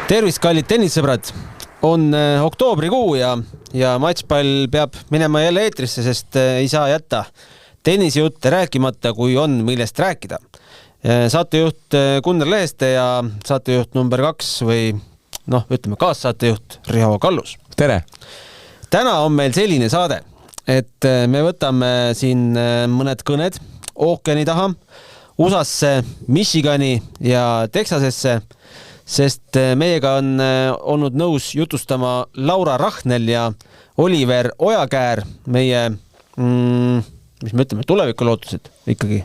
Tervist, kallid tennissõbrad! On oktoobrikuu ja matšpall peab minema jälle eetrisse, sest ei saa jätta tennisjutte rääkimata, kui on millest rääkida. Saatejuht Gunnar Leheste ja saatejuht number 2 või ütleme kaassaatejuht Riho Kallus. Tere! Täna on meil selline saade, et me võtame siin mõned kõned ookeani taha, USAsse, Michigani ja Texasesse, sest meiega on olnud nõus jutustama Laura Rahnel ja Oliver Ojakäär, meie, mis me ütleme, tulevikulootused ikkagi.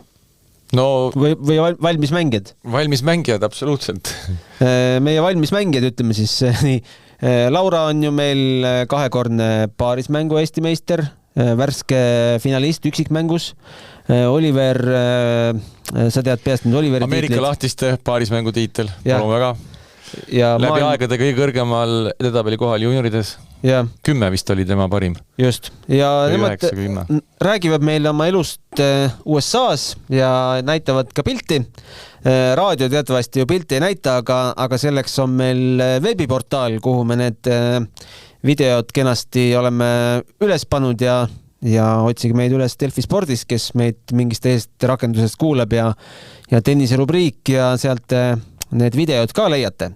No, või valmis mängijad? Valmis mängijad, absoluutselt. Meie valmis mängijad, ütleme siis nii. Laura on ju meil kahekordne paarismängu Eesti meister, värske finalist üksikmängus. Oliver, sa tead peast nüüd Oliveri Ameerika tiitlit. Lahtiste paarismängu tiitel, palun väga. Ja läbi aegade kõige kõrgemal edetabeli kohal juniorides. Ja. 10 vist oli tema parim. Just. Ja nemad 9, räägivad meil oma elust USA-s ja näitavad ka pilti. Raadio teatavasti ju pilti ei näita, aga selleks on meil veebiportaal, kuhu me need videod kenasti oleme üles pannud ja otsige meid üles Delfi Spordis, kes meid mingist teisest rakendusest kuuleb ja tennise rubriik ja sealt need videod ka leiate.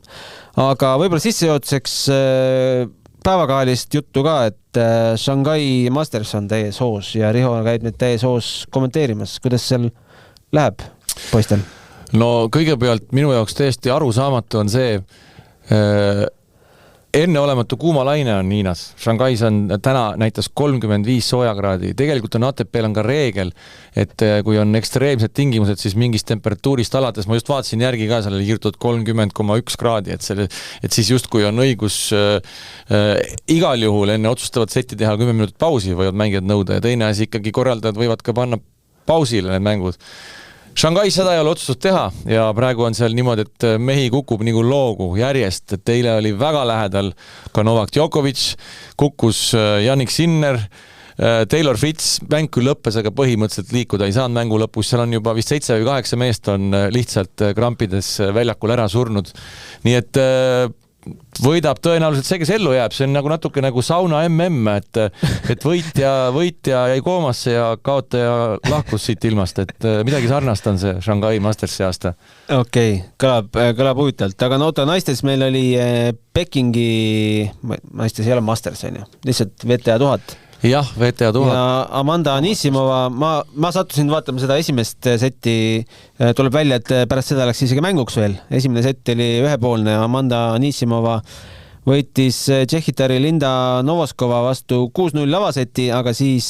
Aga võib-olla sissejuhatuseks päevakajalist juttu ka, et Shanghai Masters on täies hoos ja Riho käib nüüd täies hoos kommenteerimas. Kuidas seal läheb poistel? No kõigepealt minu jaoks täiesti arusaamatu on see, enneolematu kuumalaine on Hiinas. Shanghais on täna näitas 35 soojakraadi. Tegelikult on ATP-l on ka reegel, et kui on ekstreemsed tingimused, siis mingist temperatuurist alates, ma just vaatasin järgi ka, seal oli kirjutatud 30,1 kraadi, et siis just kui on õigus igal juhul enne otsustavat seti teha 10 minutit pausi, võivad mängijad nõuda ja teine asi ikkagi korraldajad võivad ka panna pausile need mängud. Shanghai seda ei ole otsustud teha ja praegu on seal niimoodi, et mehi kukub nagu loogu järjest, et eile oli väga lähedal ka Novak Djokovic, kukkus Jannik Sinner, Taylor Fritz, mäng küll lõppes, aga põhimõtteliselt liikuda ei saanud mängu lõpus, seal on juba vist 7 või 8 meest on lihtsalt krampides väljakul ära surnud. Nii et võidab tõenäoliselt see, kes ellu jääb, see on nagu natuke nagu sauna MM, et võitja jäi koomasse ja kaotaja lahkus siit ilmast, et midagi sarnast on see Shanghai Mastersi aasta. Okei, kõlab huvitavalt, aga naistes meil oli Pekingi, naistes ei ole Masters, on ju, lihtsalt VTA 1000. Jah, VTA 1000. Ja Amanda Anisimova, ma sattusin vaatama seda esimest seti, tuleb välja, et pärast seda läks isegi mänguks veel. Esimene sett oli ühepoolne, Amanda Anisimova võitis Tšehhitari Linda Novoskova vastu 6-0 avaseti, aga siis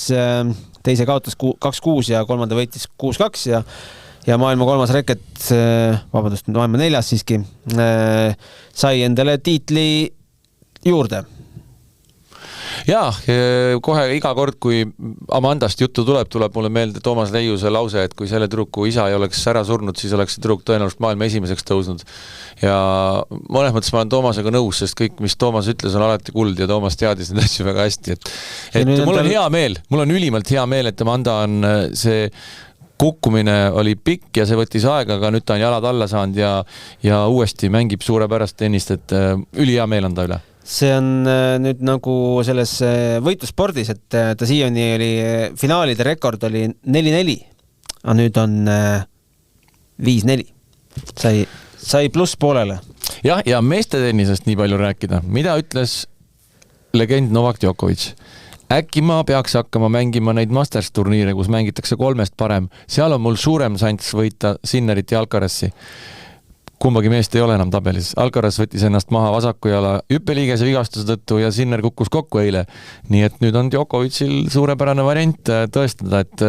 teise kaotas 2-6 ja kolmanda võitis 6-2 ja maailma kolmas reket, maailma 4 siiski, sai endale tiitli juurde. Jaa, kohe iga kord, kui Amandast juttu tuleb mulle meelde Toomas Leiuse lause, et kui selle tüdruku isa ei oleks ära surnud, siis oleks see tüdruk tõenäoliselt maailma esimeseks tõusnud. Ja mõnes mõttes ma olen Toomasega nõus, sest kõik, mis Toomas ütles, on alati kuld ja Toomas teadis neid asju väga hästi. Et mul on hea meel, mul on ülimalt hea meel, et Amanda on see kukkumine oli pikk ja see võttis aega, aga nüüd ta on jalad alla saanud ja uuesti mängib suurepärast tennist, et üli hea meel on ta üle. See on nüüd nagu selles võitluspordis, et ta siiani oli finaalide rekord oli 4-4, aga nüüd on 5-4. Sai pluss poolele. Jah, ja meeste tennisest nii palju rääkida. Mida ütles legend Novak Djokovic? Äkki ma peaks hakkama mängima neid Masters turniire, kus mängitakse 3 parem. Seal on mul suurem šants võita Sinnerit ja Alcarazzi. Kumbagi meest ei ole enam tabelis. Alcaraz võttis ennast maha vasaku jala hüppeliigese vigastuse tõttu ja Sinner kukkus kokku eile. Nii et nüüd on Djokovicil suurepärane variant tõestada, et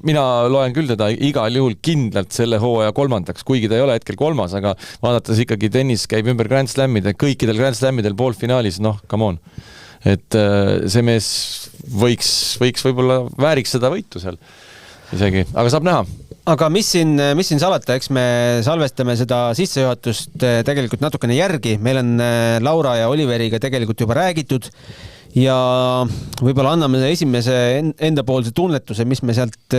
mina loen küll teda igal juhul kindlalt selle hooaja 3, kuigi ta ei ole hetkel 3, aga vaadates ikkagi tennis käib ümber Grand Slamide, kõikidel Grand Slamidel poolfinaalis, come on. Et see mees võiks võib-olla vääriks seda võitu seal isegi, aga saab näha. Aga mis siin salata, eks me salvestame seda sissejuhatust tegelikult natukene järgi. Meil on Laura ja Oliveriga tegelikult juba räägitud ja võib-olla anname esimese endapoolse tunnetuse, mis me sealt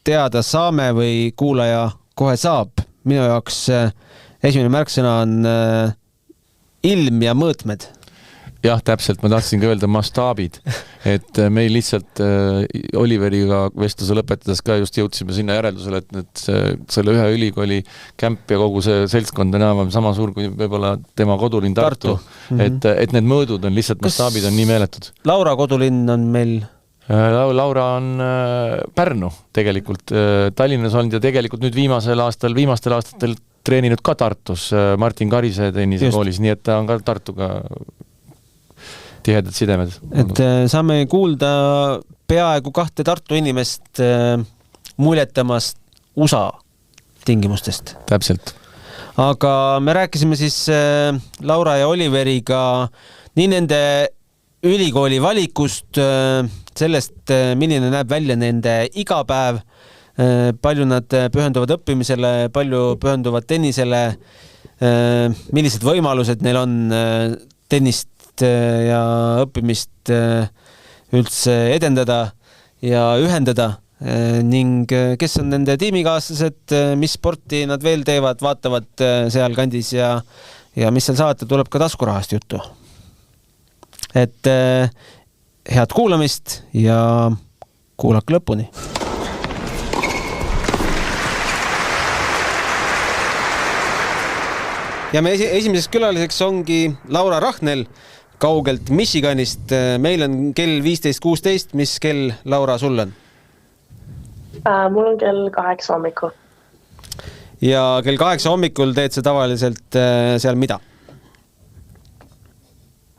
teada saame või kuulaja kohe saab. Minu jaoks esimene märksõna on ilm ja mõõtmed. Jah, täpselt, ma tahtsin ka öelda mastaabid, et meil lihtsalt Oliveriga vestluse lõpetades ka just jõudsime sinna järeldusele, et selle ühe ülikooli kämp ja kogu see seltskond on enam sama suur kui võib-olla tema kodulinn Tartu. Et need mõõdud on lihtsalt, mastaabid on nii meeletud. Laura kodulinn on meil? Laura on Pärnu tegelikult Tallinnas olnud ja tegelikult nüüd viimastel aastatel treeninud ka Tartus Martin Karise tennisekoolis, nii et ta on ka Tartuga tihedad sidemed. Et saame kuulda peaaegu 2 Tartu inimest muljetamast USA tingimustest. Täpselt. Aga me rääkisime siis Laura ja Oliveriga nii nende ülikooli valikust, sellest, milline näeb välja nende igapäev, palju nad pühenduvad õppimisele, palju pühenduvad tennisele, millised võimalused neil on tennist ja õppimist üldse edendada ja ühendada ning kes on nende tiimikaaslased, mis sporti nad veel teevad, vaatavad seal kandis ja mis seal saata, tuleb ka taskurahast juttu. Et head kuulamist ja kuulake lõpuni. Ja me esimeseks külaliseks ongi Laura Rahnel kaugelt Michiganist. Meil on kell 15.16. Mis kell, Laura, sul on? Mul on kell 8 hommikul. Ja kell 8 hommikul teed sa tavaliselt seal mida?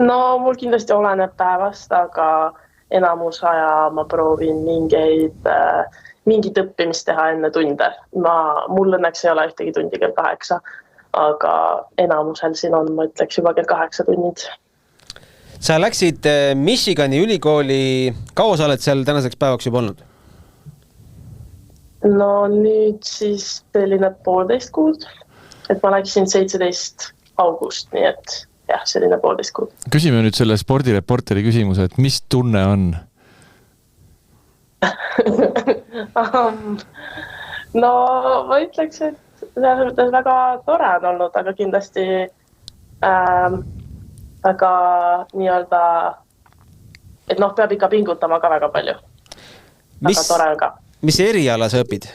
No, mul kindlasti oleneb päevast, aga enamus aja ma proovin mingit õppimist teha enne tunde. Mul õnneks ei ole ühtegi tundi kell 8, aga enamusel siin on, ma ütleks juba kell 8 tunnid. Sa läksid Michigani ülikooli, kaua sa oled seal tänaseks päevaks juba olnud? No nüüd siis selline 1,5 kuud, et ma läksin 17 august, nii et jah, selline 1,5 kuud. Küsime nüüd selle spordireporteri küsimuse, et mis tunne on? No ma ütleks, et selles väga tore on olnud, aga kindlasti väga nii-öelda, et peab ikka pingutama ka väga palju. Väga tore on ka. Mis eriala sa õpid?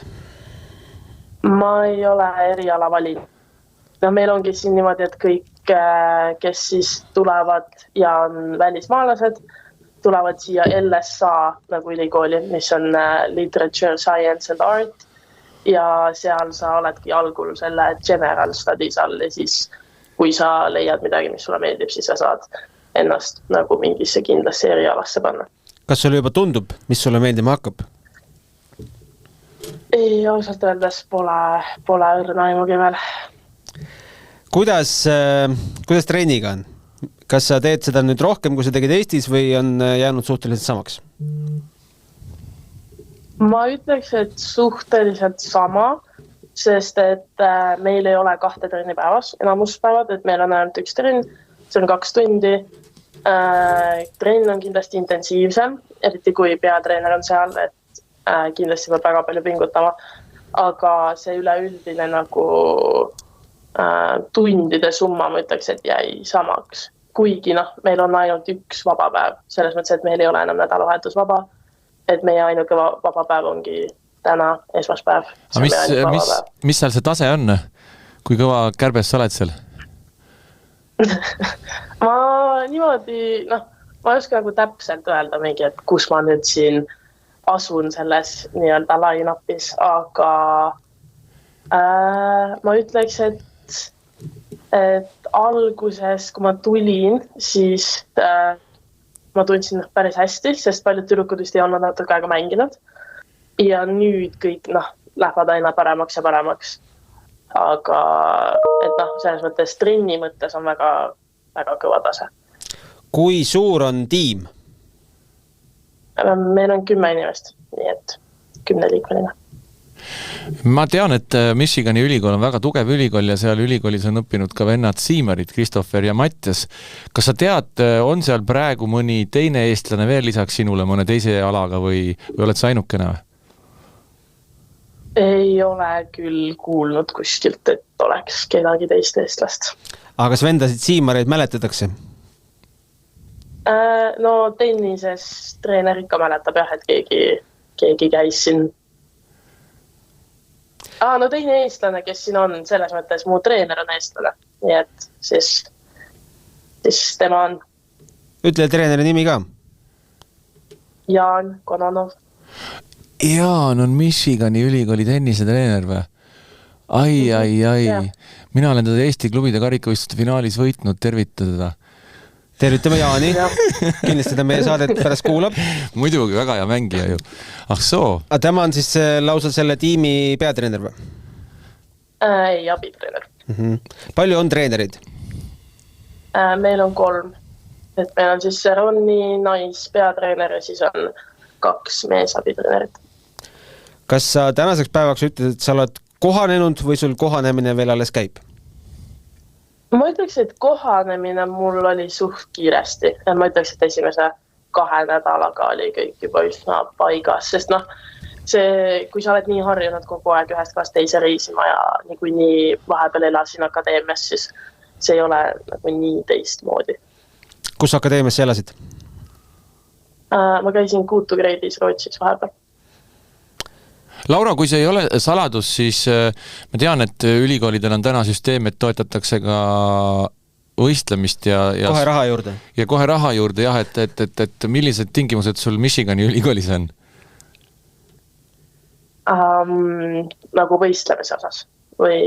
Ma ei ole eriala valinud. Meil ongi siin niimoodi, et kõik, kes siis tulevad ja on välismaalased, tulevad siia LSA nagu ülikooli, mis on Literature, Science and Art. Ja seal sa oledki algul selle general studies all ja siis kui sa leiad midagi, mis sulle meeldib, siis sa saad ennast nagu mingisse kindlasse erialasse panna. Kas sulle juba tundub, mis sulle meeldima hakkab? Ei, ausalt öeldes pole õrna aimugi veel. Kuidas treeniga on? Kas sa teed seda nüüd rohkem, kui sa tegid Eestis või on jäänud suhteliselt samaks? Ma ütleks, et suhteliselt sama, sest et meil ei ole 2 trenni päevas, enamuspäevad, et meil on ainult 1 trenn, see on 2 tundi. Trenn on kindlasti intensiivsem, eriti kui peatreener on seal, et kindlasti peab väga palju pingutama, aga see üleüldine nagu tundide summa, ma ütleks, et jäi samaks. Kuigi meil on ainult 1 vaba päev, selles mõttes, et meil ei ole enam nädalavahetus vaba, et meie ainuke vaba päev ongi täna, esmaspäev. Mis seal see tase on? Kui kõva kärbes sa oled seal? Ma niimoodi, ma ei oska nagu täpselt öelda mingi, et kus ma nüüd siin asun selles nii-öelda line-upis, aga ma ütleks, et alguses, kui ma tulin, siis ma tundsin päris hästi, sest paljud tüdrukud vist ei olnud natuke aega mänginud. Ja nüüd kõik lähevad aina paremaks ja paremaks. Aga et selles mõttes trenni mõttes on väga, väga kõva tase. Kui suur on tiim? Meil on 10 inimest, nii et 10 liikmeline. Ma tean, et Michigani ülikool on väga tugev ülikool ja seal ülikoolis on õppinud ka vennad Siimarid, Kristoffer ja Mattias. Kas sa tead, on seal praegu mõni teine eestlane veel lisaks sinule mõne teise alaga või oled sa ainukene? Ei ole küll kuulnud kuskilt, et oleks kedagi teist eestlast. Aga kas vendasid Siimareid mäletatakse? No tennises treener ikka mäletab jah, et keegi käis siin. No teine eestlane, kes siin on, selles mõttes mu treener on eestlane. Nii et siis tema on. Ütle treeneri nimi ka. Jaan Kononov. Jaan on Michigani ülikooli tennisetreener või? Ai. Mina olen teda Eesti klubide karikavõistluste finaalis võitnud, tervitada. Tervitame Jaani. Kindlasti ta meie saadet pärast kuulab. Muidugi, väga hea mängija ju. Soo. Tema on siis lausa selle tiimi peatreener või? Ei, abitreener. Palju on treenerid? Meil on 3. Et meil on siis Ronni peatreener ja siis on 2 meesabitreenerit. Kas sa tänaseks päevaks ütled, et sa oled kohanenud või sul kohanemine veel alles käib? Ma ütleks, et kohanemine mul oli suht kiiresti. Ja ma ütleks, et esimese 2 nädalaga oli kõik juba üsna paigas, sest kui sa oled nii harjunud kogu aeg ühest kohast teise reisima ja nii vahepeal elasin akadeemias, siis see ei ole nagu nii teistmoodi. Kus akadeemias sa elasid? Ma käisin Kuutu Greidis Rootsis vahepeal. Laura, kui see ei ole saladus, siis ma tean, et ülikoolidel on täna süsteem, et toetatakse ka võistlemist ja kohe raha juurde. Ja kohe raha juurde, jah, et millised tingimused sul Michigani ülikoolis on? Nagu võistlemise osas või?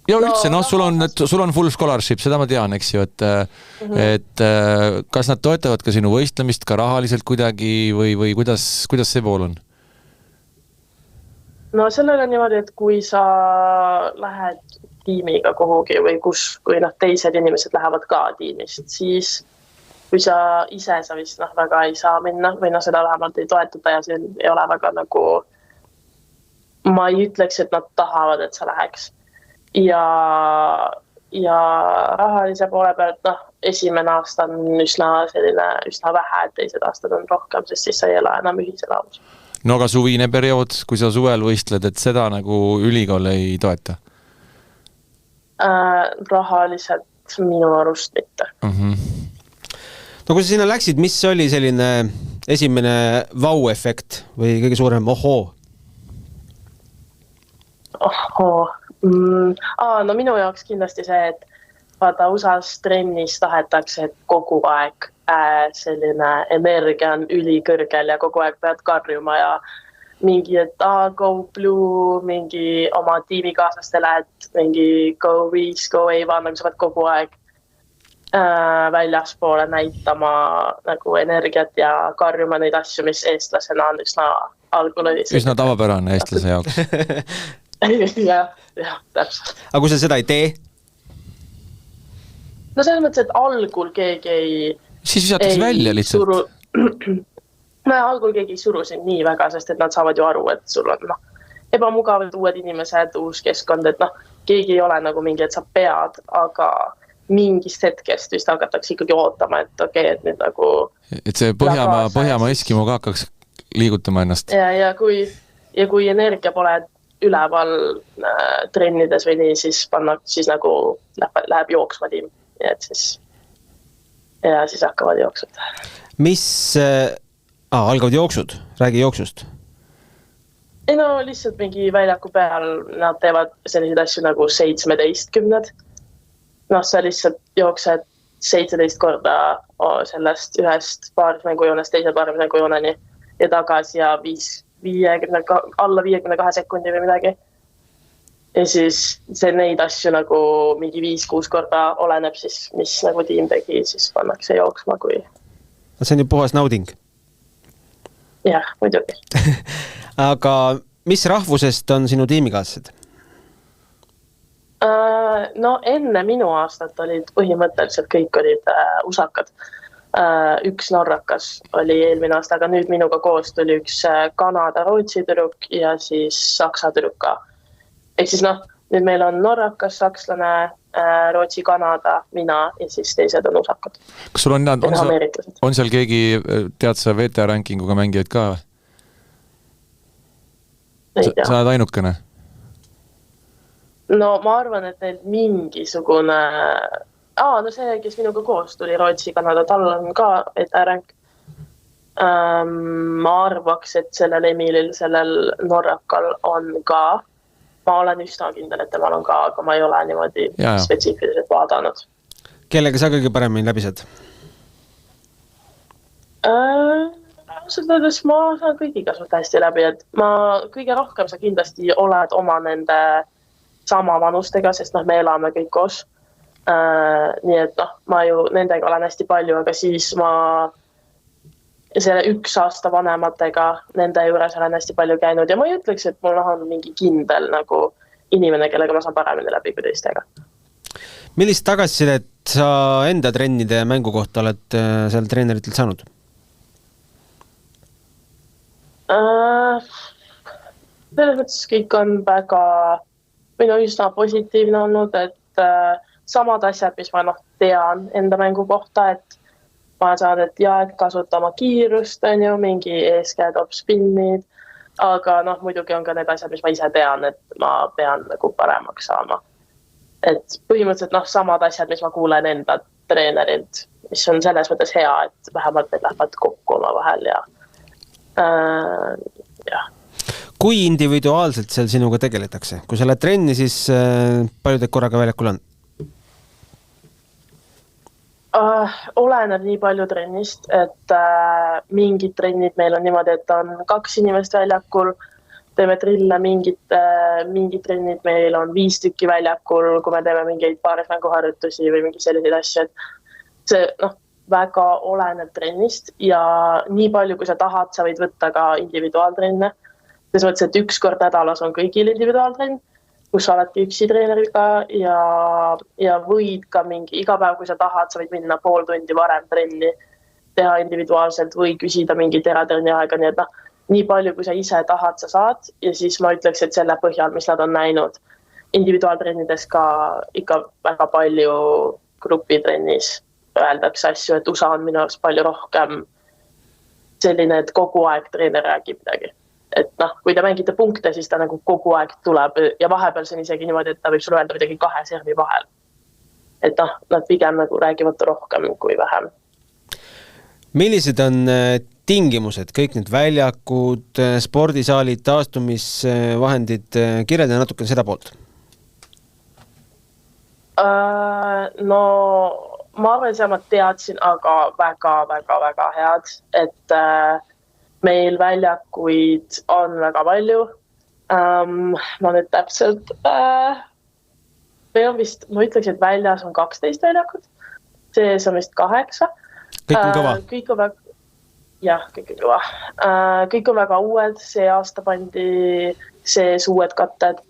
Ja üldse, sul on full scholarship, seda ma tean, eks ju, et kas nad toetavad ka sinu võistlemist ka rahaliselt kuidagi või kuidas see pool on? No sellel on niimoodi, et kui sa lähed tiimiga kuhugi või kui teised inimesed lähevad ka tiimist, siis kui sa ise sa vist väga ei saa minna või seda vähemalt ei toetuda ja see ei ole väga ma ei ütleks, et nad tahavad, et sa läheks. Ja rahalise poole pealt, esimene aasta on üsna vähe, et teised aastad on rohkem, sest siis sa ei ela enam ühisel laus. No aga suvine periood, kui sa suvel võistled, et seda nagu ülikool ei toeta? Rahaliselt minu arust mitte. No kui sa sinna läksid, mis oli selline esimene vau-efekt või kõige suurem ohoo? No minu jaoks kindlasti see, et vaata USA-s trennis tahetakse, et kogu aeg selline energia on ülikõrgel ja kogu aeg pead karjuma ja mingi, et go blue, mingi oma tiimikaaslastele, et mingi go Reese, go Eva, nagu sa pead kogu aeg väljaspoole näitama nagu energiat ja karjuma neid asju, mis eestlasena on üsna algul oli. Üsna tavapärane eestlase jaoks. jah, täpselt. Aga kui sa seda ei tee? No selles mõttes, et algul keegi ei siis visatakse välja lihtsalt. Algul keegi ei suru sind nii väga, sest et nad saavad ju aru, et sul on ebamugavad uued inimesed, uus keskkond, et keegi ei ole nagu mingi, et sa pead, aga mingist hetkest vist hakatakse ikkagi ootama, et okei, et nüüd nagu et see Põhjamaa Eskimo ka hakkaks liigutama ennast. Ja kui energia pole üleval trennides või nii, siis nagu läheb jooksma tiim. Ja siis hakkavad jooksud. Mis algavad jooksud? Räägi jooksust. Ei no lihtsalt mingi väljaku peal nad teevad selliseid asju nagu 17. Sa lihtsalt jooksed 17 korda sellest ühest paarismängujoonest teise paarismängujooneni ja tagasi ja alla 52 sekundi või midagi. Ja siis see neid asju nagu mingi 5-6 korda oleneb siis, mis nagu tiim tegi, siis pannakse jooksma kui... See on ju puhas nauding. Jah, muidugi. Aga mis rahvusest on sinu tiimikaaslased? No enne minu aastat olid põhimõtteliselt kõik olid usakad. Üks norrakas oli eelmine aasta, aga nüüd minuga koos tuli üks Kanada, Rootsi tüdruk ja siis Saksa tüdruk ka. Ehk siis nüüd meil on norrakas, sakslane, Rootsi, Kanada, mina ja siis teised on usakad. Kas sul on seal keegi, tead sa VTA-rankinguga mängijaid ka? Sa oled ainukene? no ma arvan, et neil mingisugune... no see, kes minuga koos tuli Rootsi-Kanada, tal on ka ETA-ränk. Ma arvaks, et sellel Emilil, sellel Norrakal on ka. Ma olen üsna kindel, et temal on ka, aga ma ei ole niimoodi spetsiifiliselt vaadanud. Kellega sa kõige paremini läbi saad? Ausalt ma saan kõigiga suht hästi läbi, et ma kõige rohkem sa kindlasti oled oma nende sama vanustega, sest me elame kõik koos. Nii et ma ju nendega olen hästi palju, aga siis ma selle 1 aasta vanematega nende juures olen hästi palju käinud ja ma ei ütleks, et mul on mingi kindel nagu inimene, kellega ma saan paremini läbi kui teistega. Millist tagasisidet sa enda trennide ja mängu kohta oled seal treeneritelt saanud? Selles mõttes kõik on väga üsna positiivne olnud, et samad asjad, mis ma tean enda mängu kohta, et ma saan, et et kasuta oma kiirust, on ju, mingi eeskäe top spinnid, aga muidugi on ka need asjad, mis ma ise tean, et ma pean nagu paremaks saama. Et põhimõtteliselt samad asjad, mis ma kuulen enda treenerilt, mis on selles mõttes hea, et vähemalt need lähevad kokku oma vahel ja Kui individuaalselt seal sinuga tegeletakse? Kui sa lähed trenni, siis palju teid korraga väljakul on? Oleneb nii palju trennist, et mingid trennid meil on niimoodi, et on 2 inimest väljakul, teeme trille, mingid trennid meil on 5 tükki väljakul, kui me teeme mingeid paarismänguharjutusi või mingi selliseid asju, et see väga oleneb trennist ja nii palju, kui sa tahad, sa võid võtta ka individuaaltrenne. Selles mõttes, et 1 kord nädalas on kõigil individuaaltrenn, kus sa oledki üksi treeneriga ja võid ka iga päev, kui sa tahad, sa võid minna pool tundi varem trenni, teha individuaalselt või küsida mingit eratrenni aega, nii et nii palju, kui sa ise tahad, sa saad ja siis ma ütleks, et selle põhjal, mis nad on näinud individuaaltrennides ka ikka väga palju grupitrennis öeldakse asju, et USA on minu arust palju rohkem selline, et kogu aeg treener räägib midagi. Et kui te mängite punkte, siis ta nagu kogu aeg tuleb ja vahepeal see on isegi niimoodi, et ta võib sulle öelda midagi 2 servi vahel. Et nad pigem nagu räägivad rohkem kui vähem. Millised on tingimused, kõik need väljakud, spordisaalid, taastumisvahendid, kirjelda natuke seda poolt? No ma arvan, et ma teadsin, aga väga head, et meil väljakuid on väga palju. Ma nüüd täpselt, meil on vist, ma ütleks, et väljas on 12 väljakut, sees on vist 8. Kõik on kõva? Kõik on väga, kõik on kõva. Kõik on väga uued, see aasta pandi sees uued katted,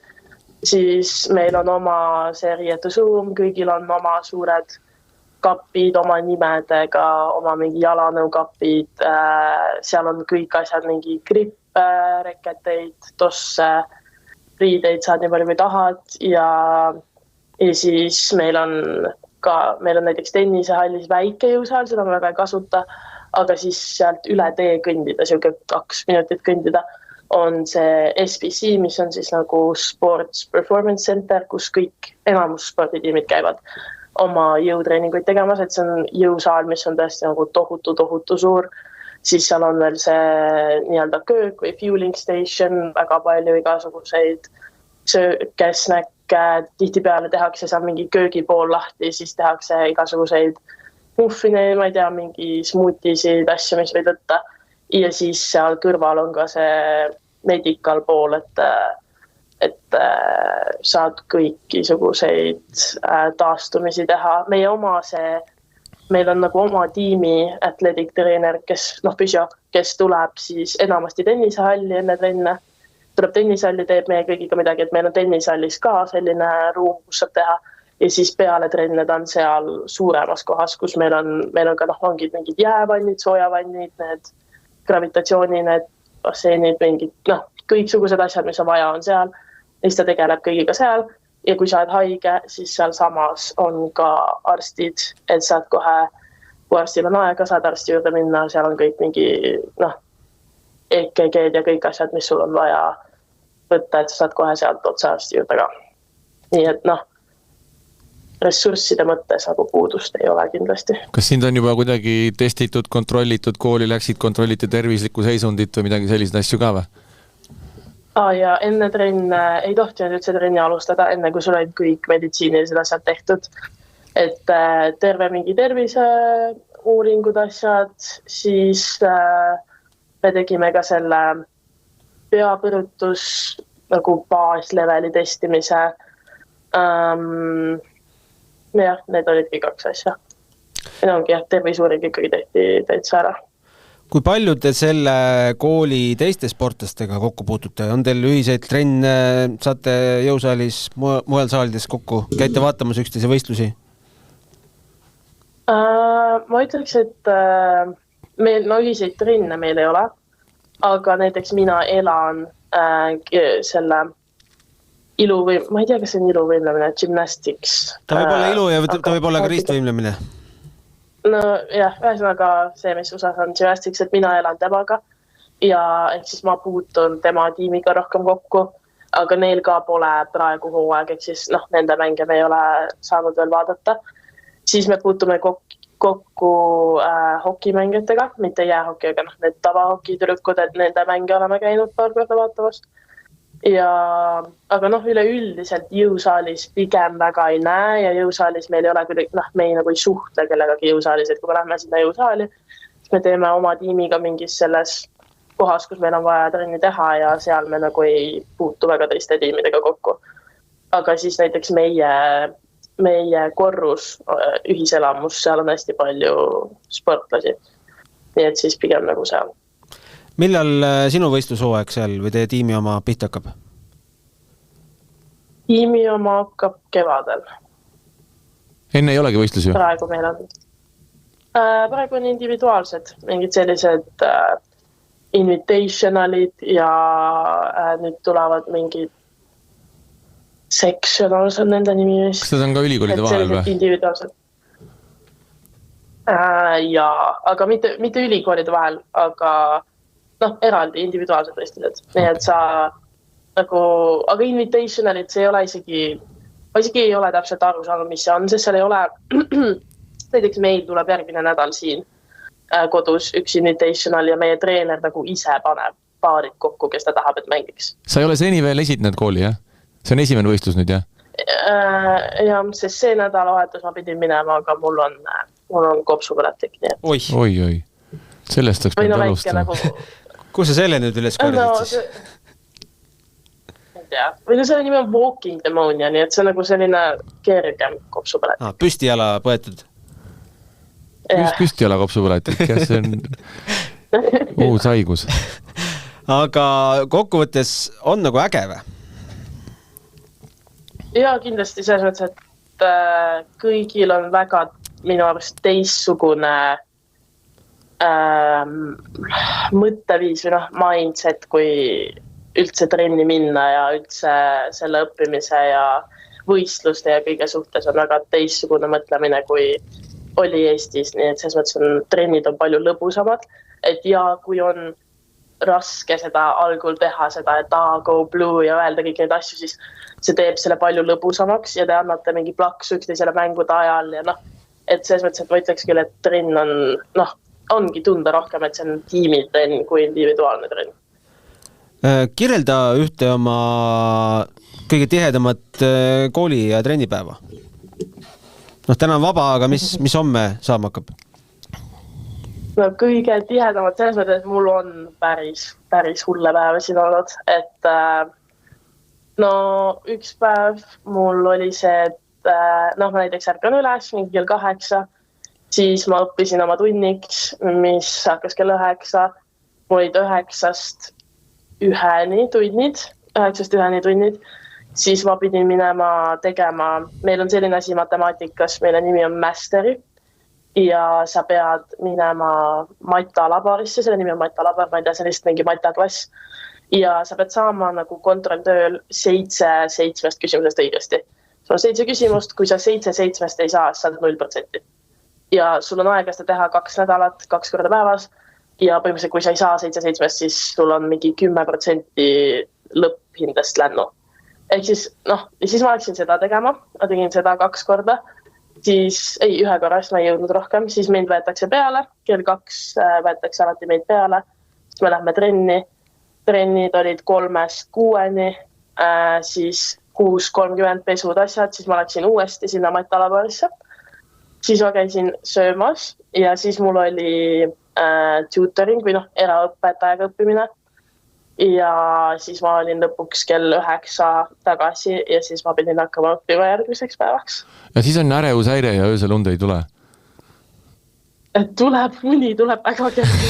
siis meil on oma see riietusuum, kõigil on oma suured kapid oma nimedega, oma mingi jalanõukapid, seal on kõik asjad, mingi grippe, reketeid, tosse, riideid saad nii palju kui tahad ja siis meil on näiteks tennisehallis väike jõusaal, seda ma väga ei kasuta, aga siis sealt üle tee kõndida, siuke 2 minutit kõndida, on see SPC, mis on siis nagu Sports Performance Center, kus kõik enamus sporditiimid käivad oma jõutreeninguid tegemas, et see on jõusaal, mis on tõesti nagu tohutu suur. Siis seal on veel see nii-öelda köök või fueling station, väga palju igasuguseid sööke, snäkke, tihtipeale tehakse seal mingi köögipool lahti, siis tehakse igasuguseid muffine, ma ei tea, mingi smoothisid, asju, mis võid võtta. Ja siis seal kõrval on ka see medical pool, et saad kõikisuguseid taastumisi teha. Meil on nagu oma tiimi athletic treener, kes tuleb siis enamasti tennisehalli enne trenne. Tuleb tennisehalli, teeb meie kõigiga midagi, et meil on tennisehallis ka selline ruum, kus saab teha. Ja siis peale trenne ta on seal suuremas kohas, kus meil on ka ongi mingid jäävannid, soojavannid, need gravitatsiooni, need basseenid, mingid kõiksugused asjad, mis on vaja, on seal. Ja siis ta tegeleb kõigiga seal ja kui sa oled haige, siis seal samas on ka arstid, et saad kohe, kui arstil on aega, saad arsti juurde minna, seal on kõik mingi EKG-d ja kõik asjad, mis sul on vaja võtta, et sa saad kohe sealt otsa arsti juurde ka. nii et ressursside mõttes nagu puudust ei ole kindlasti. Kas sind on juba kuidagi testitud, kontrollitud, kooli läksid, kontrolliti tervislikku seisundit või midagi selliseid asju ka või? Ja enne trenne ei tohtinud üldse trenni alustada, enne kui sul olid kõik meditsiinilised asjad tehtud. Et terve mingi terviseuuringud asjad, siis me tegime ka selle peapõrutus nagu baasleveli testimise. Jah, need olidki 2 asja. Ongi tervisuuring ikkagi tehti täitsa ära. Kui palju te selle kooli teiste sportlastega kokku puutute? On teil ühiseid trenne, saate jõusaalis, mujal saalides kokku? Käite vaatamas üksteise võistlusi? Ma ütleks, et meil ühiseid trenne meil ei ole, aga näiteks mina elan selle ma ei tea, kas see on iluvõimlemine, gymnastics. Ta võib olla ilu ja ta võib olla ka ristvõimlemine. No jah, ühesõnaga see, mis USAs on gymnastics, et mina elan temaga ja ehk siis ma puutun tema tiimiga rohkem kokku, aga neil ka pole praegu hooaeg, ehk siis nende mänge me ei ole saanud veel vaadata. Siis me puutume kokku hokimängijatega, mitte jäähoki, aga need tavahokitüdrukud, et nende mänge oleme käinud paar korda vaatamas. Aga üleüldiselt jõusaalis pigem väga ei näe ja jõusaalis meil ei ole kuidagi, me ei suhtle kellegagi jõusaalis, et kui me lähme sinna jõusaali, siis me teeme oma tiimiga mingis selles kohas, kus meil on vaja trenni teha ja seal me ei puutu väga teiste tiimidega kokku. Aga siis näiteks meie korrus ühiselamus, seal on hästi palju sportlasi. Nii et siis pigem seal. Millal sinu võistlushooaeg seal või teie tiimi oma pihta hakkab? Tiimi oma hakkab kevadel. Enne ei olegi võistlusi? Praegu meil on. Praegu on individuaalsed, mingid sellised invitationalid ja nüüd tulevad mingid sectionals on nende nimi vist. Kas need on ka ülikoolide vahel või? Individuaalsed. Jaa, aga mitte ülikoolide vahel, aga eraldi individuaalsed võistlused. Nii et sa aga invitationalit see ei ole ma isegi ei ole täpselt aru saanud, mis see on, sest seal ei ole, näiteks meil tuleb järgmine nädal siin kodus üks invitational ja meie treener ise paneb paarid kokku, kes ta tahab, et mängiks. Sa ei ole seni veel esitanud kooli, jah? See on esimene võistlus nüüd, jah? Ja, sest see nädalavahetus ma pidin minema, aga mul on kopsupõletik. Oi. Sellest oleks pidanud alustama. Kus sa selle nüüd üles kordasid siis? Või selle nimi on walking pneumonia, nii et see on selline kergem kopsupõletik. Püstijala põetud? Püstijala kopsupõletik, jah, see on uus haigus. Aga kokkuvõttes on äge või? Jaa, kindlasti selles mõttes, et kõigil on väga minu arust teissugune mõtteviis või mindset, kui üldse trenni minna ja üldse selle õppimise ja võistluste ja kõige suhtes on väga teissugune mõtlemine, kui oli Eestis, nii et selles mõttes trennid on palju lõbusamad, et kui on raske seda algul teha, seda, et go blue ja öelda kõik neid asju, siis see teeb selle palju lõbusamaks ja te annate mingi plaksu üksteisele mängude ajal ja et selles mõttes, et ma ütleks küll, et trenn ongi tunda rohkem, et see on tiimitrenn kui individuaalne trenn. Kirjelda ühte oma kõige tihedamat kooli- ja trennipäeva. Täna on vaba, aga mis homme saama hakkab? Kõige tihedamad selles mõttes, et mul on päris hulle päeva siin olnud, et üks päev mul oli see, et ma näiteks ärkan üles mingi kell 8, siis ma õppisin oma tunniks, mis hakkas kell 9, mul olid 9-st 1-ni tunnid, siis ma pidin minema tegema, meil on selline asi matemaatikas, meile nimi on masteri ja sa pead minema matalabarisse, selle nimi on matalabar, ma ei tea, see on lihtsalt mingi mataklass ja sa pead saama kontrolltööl 7 küsimusest õigesti. Sul on 7 küsimust, kui sa 7 ei saa, saad 0%. Ja sul on aega seda teha 2 nädalat, 2 korda päevas ja põhimõtteliselt, kui sa ei saa 7, siis sul on mingi 10% lõpphindest lännu. ehk siis, ja siis ma läksin seda tegema, ma tegin seda 2 korda, siis, 1 korra, siis ma ei jõudnud rohkem, siis meid võetakse peale, kell 2 võetakse alati meid peale, siis me lähme trenni, trennid olid 3-6, siis 6:30 pesud asjad, siis ma läksin uuesti sinna matalabaarisse, siis ma käisin söömas ja siis mul oli tutoring või eraõpetajaga õppimine. Ja siis ma olin lõpuks kell 9 tagasi ja siis ma pidin hakkama õppima järgmiseks päevaks. Ja siis on ärevushäire ja öösel und ei tule? Tuleb, uni tuleb väga kerge.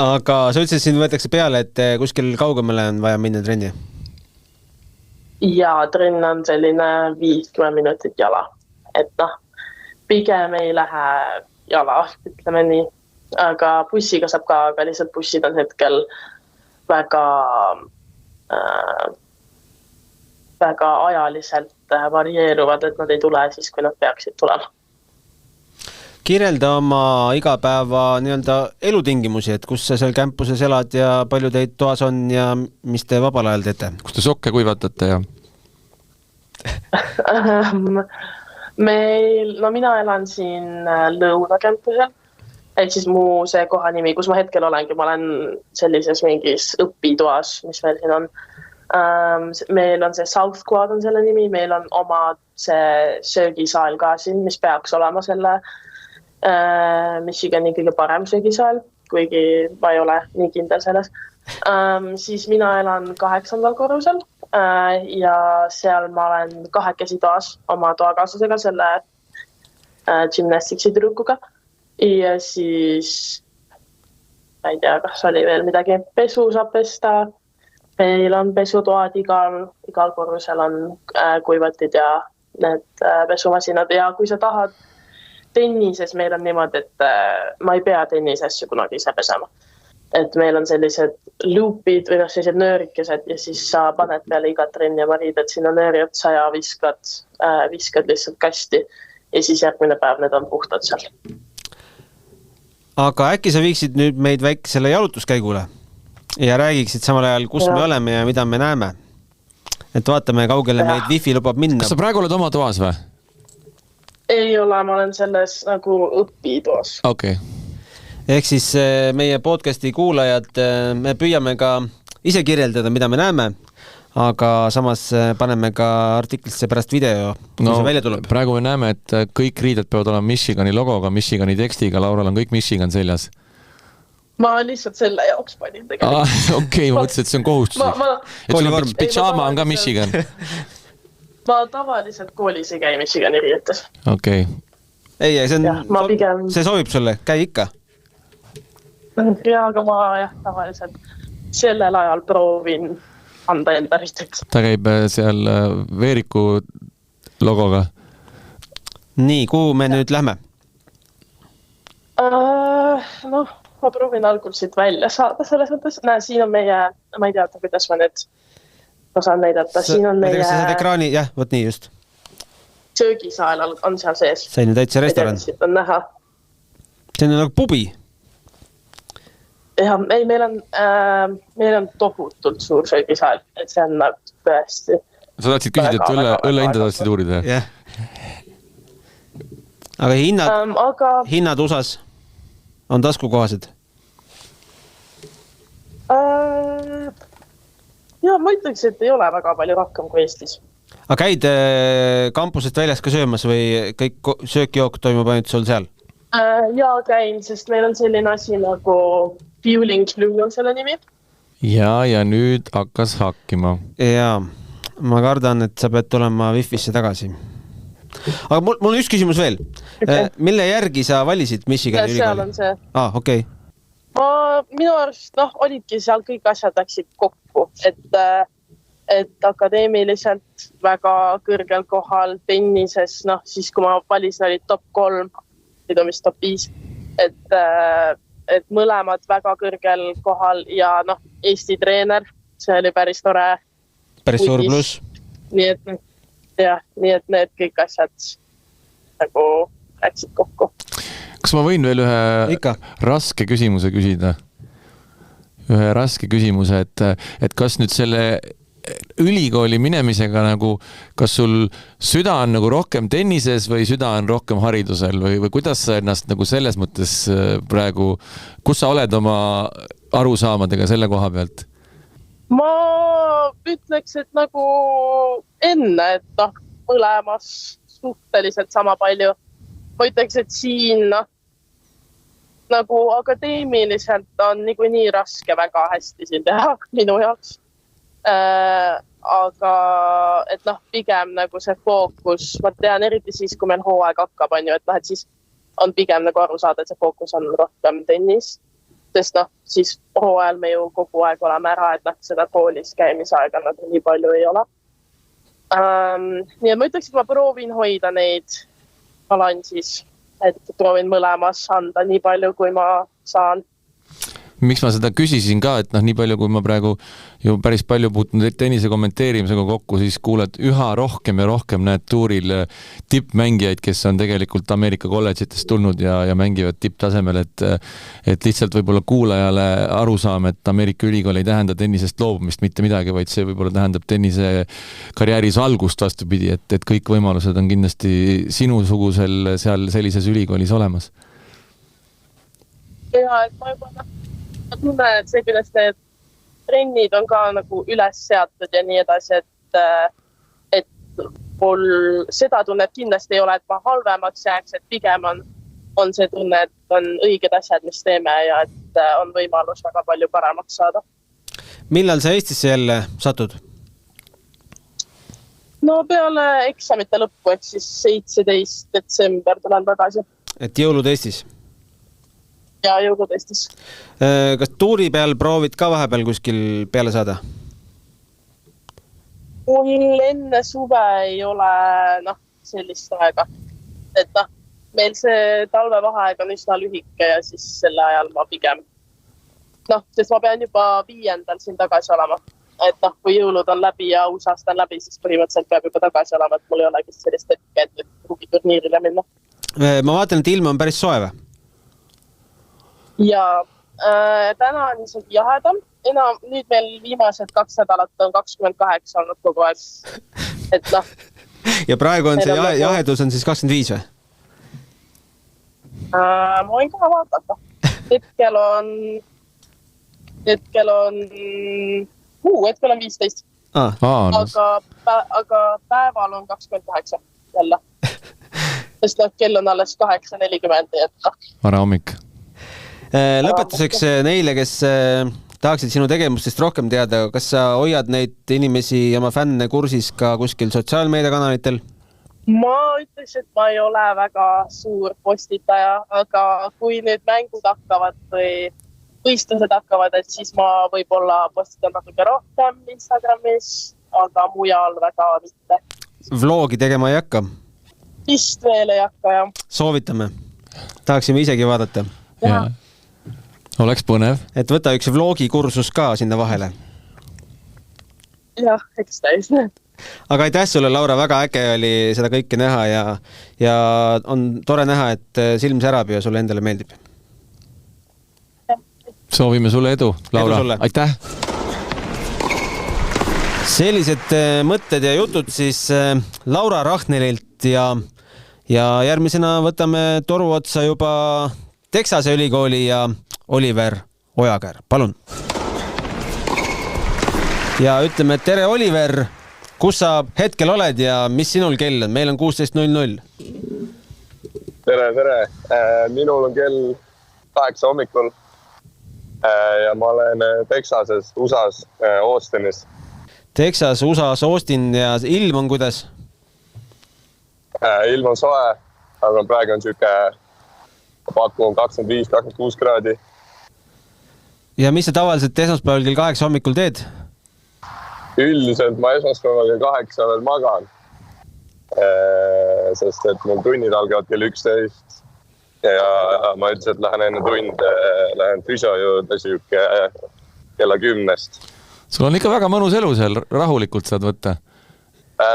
Aga sa ütlesid, siin võetakse peale, et kuskil kaugemale on vaja minna trenni? Ja trenn on selline 50 minutit jala. Et pigem ei lähe jala, ütleme nii. Aga bussiga saab ka, aga lihtsalt bussid on hetkel väga ajaliselt varieeruvad, et nad ei tule siis, kui nad peaksid tulema. Kirjelda oma igapäeva elutingimusi, et kus sa seal campuses elad ja palju teid toas on ja mis te vabal ajal teete? Kus te sokke kuivatate ja? Mina elan siin Lõuna campusel. Et siis mu see koha nimi, kus ma hetkel olengi, ma olen sellises mingis õpitoas, mis meil siin on. Meil on see South Quad on selle nimi, meil on oma see söögisaal ka siin, mis peaks olema selle Michigani kõige parem söögisaal, kuigi ma ei ole nii kindel selles. Siis mina elan 8. korrusel ja seal ma olen 2 toas oma toakaaslasega, selle gymnastiksi tüdrukuga. Ja siis, ma ei tea, kas oli veel midagi, pesu saab pesta, meil on pesutoad, igal korrusel on kuivatid ja need pesumasinad ja kui sa tahad tennises, meil on niimoodi, et ma ei pea tennisesju kunagi ise pesema. Et meil on sellised loopid või sellised nöörikesed ja siis sa paned peale iga trenni ja mariidad sinna nööri otsa ja viskad lihtsalt kasti ja siis järgmine päev need on puhtad seal. Aga äkki sa viiksid nüüd meid väikesele jalutuskäigule ja räägiksid samal ajal, kus me oleme ja mida me näeme. Et vaatame, kaugele meid wifi lubab minna. Kas sa praegu oled oma toas või? Ei ole, ma olen selles nagu õpitoas. Okay. Ehk siis meie podcasti kuulajad, me püüame ka ise kirjeldada, mida me näeme, aga samas paneme ka artiklisse pärast video, kui see välja tuleb. Praegu me näeme, et kõik riided peavad olema Michigani logoga, Michigani tekstiga, Laural on kõik Michigan seljas. Ma lihtsalt selle jaoks panin tegelikult. Okei, ma mõtlesin, et see on kohustuslik. Pidžaama on ka Michigan. Ma tavaliselt koolis ei käi Michigani riietes. Okei. Ei, see sobib sulle, käi ikka. Ja, aga ma tavaliselt sellel ajal proovin anda enda riiteks. Ta käib seal Veeriku logoga. Nii, kuhu me nüüd lähme? Ma proovin algul siit välja saada selles mõttes. Näe, siin on meie, ma ei tea, kuidas ma nüüd saan näidata. Siin on meie... ekraani, jah, võt nii just. Söögisaal on seal sees. See on ju täitsa restoran. Siit on näha. See on nagu pubi. Ja, ei, meil on tohutult suur söögisaal, et see on tõesti. Sa tahtsid küsida, et õlle hinda tahtsid uurida? Jah. Aga hinnad USAs on taskukohased? Ma ütleks, et ei ole väga palju rohkem kui Eestis. Aga käid kampusest väljas ka söömas või kõik söökjook toimub ainult sul seal? Ja käin, sest meil on selline asi nagu Fueling Blue on selle nimi. Ja nüüd hakkas hakkima. Ja, ma kardan, et sa pead tulema Wi-Fi'sse tagasi. Aga mul on üks küsimus veel. Okay. Mille järgi sa valisid Michigani ülikooli? Seal on see. Okei. Minu arust, olidki seal kõik asjad läksid kokku, et akadeemiliselt väga kõrgel kohal tennises, siis kui ma valisin, oli top 3, nüüd on vist top 5, et mõlemad väga kõrgel kohal ja Eesti treener, see oli päris tore. Päris suur pluss. Nii et need kõik asjad nagu läksid kokku. Kas ma võin veel ühe raske küsimuse küsida? Ühe raske küsimuse, et kas nüüd selle ülikooli minemisega nagu, kas sul süda on nagu rohkem tennises või süda on rohkem haridusel või kuidas sa ennast nagu selles mõttes praegu, kus sa oled oma arusaamadega selle koha pealt? Ma ütleks, et nagu enne, et mõlemas suhteliselt sama palju. Ma ütleks, et siin nagu akadeemiliselt on nii raske väga hästi siin teha minu jaoks. Aga et pigem nagu see fookus, ma tean eriti siis, kui meil hooaeg hakkab, et siis on pigem nagu aru saada, et see fookus on rohkem tennis. Sest siis hooajal me ju kogu aeg oleme ära, et seda koolis käimisaega nii palju ei ole. Nii et ma ütleks, et ma proovin hoida neid balansis, et proovin mõlemas anda nii palju, kui ma saan. Miks ma seda küsisin ka, et nii palju, kui ma praegu ju päris palju puutun tennise kommenteerimisega kokku, siis kuuled üha rohkem ja rohkem näed tuuril tippmängijaid, kes on tegelikult Ameerika kolledžitest tulnud ja mängivad tipptasemel, et lihtsalt võib-olla kuulajale aru saame, et Ameerika ülikool ei tähenda tennisest loobumist mitte midagi, vaid see võib-olla tähendab tennise karjääris algust vastupidi, et kõik võimalused on kindlasti sinusugusel seal sellises ülikoolis olemas. Ja, et ma juba ma tunnen, et see küljest need trennid on ka nagu üles seatud ja nii edasi, et mul seda tunnet kindlasti ei ole, et ma halvemaks jääks, et pigem on see tunne, et on õiged asjad, mis teeme ja et on võimalus väga palju paremaks saada. Millal sa Eestisse jälle satud? No peale eksamite lõppu, et siis 17. detsember tulen tagasi. Et jõulud Eestis? Ja jõulud Eestis. Kas tuuri peal proovid ka vahepeal kuskil peale saada? Mul enne suve ei ole sellist aega. Et meil see talvevaheaeg on üsna lühike ja siis selle ajal ma pigem sest ma pean juba 5. siin tagasi olema. Et kui jõulud on läbi ja uus aasta on läbi, siis põhimõtteliselt peab juba tagasi olema, et mul ei olegi sellist hetke, et kuhugi turniirile minna. Ma vaatan, et ilm on päris soe või? Ja täna on isegi jahedam. Nüüd meil viimased 2 nädalat on 28 olnud kogu aeg. Et Ja praegu on see jahedus on siis 25 või? Ma võin ka vaadata. Hetkel on 15. Aga päeval on 28 jälle. Sest kell on alles 8:40. Vara hommik. Lõpetuseks neile, kes tahaksid sinu tegevustest rohkem teada, kas sa hoiad neid inimesi ja oma fänne kursis ka kuskil sotsiaalmeediakanalitel? Ma ütleks, et ma ei ole väga suur postitaja, aga kui nüüd mängud hakkavad või võistlused hakkavad, et siis ma võib-olla postitan natuke rohkem Instagramis, aga mujal väga mitte. Vlogi tegema ei hakka? Vist veel ei hakka, jah. Soovitame. Tahaksime isegi vaadata. Ja. Oleks põnev. Et võta üks vlogi kursus ka sinna vahele. Jah, eks täis. Aga aitäh sulle, Laura, väga äge oli seda kõike näha ja on tore näha, et silm särab ja sulle endale meeldib. Soovime sulle edu, Laura. Aitäh! Sellised mõtted ja jutud siis Laura Rahnelilt ja järgmisena võtame toru otsa juba Texase ülikooli ja Oliver Ojakäär. Palun! Ja ütleme, et tere, Oliver! Kus sa hetkel oled ja mis sinul kell on? Meil on 16:00. Tere! Minul on kell 8 hommikul ja ma olen Texases, USAs, Austinis. Texas, USAs, Austin ja ilm on kuidas? Ilm on soe, aga praegu on pakun 25-26 kraadi. Ja mis sa tavaliselt esmaspäeval kell 8 hommikul teed? Üldiselt ma esmaspäeval kell 8 veel magan, sest et mul tunnid algavad kell 11 ja ma üldiselt lähen enne lähen füsio juurde kella 10. Sul on ikka väga mõnus elu seal, rahulikult saad võtta.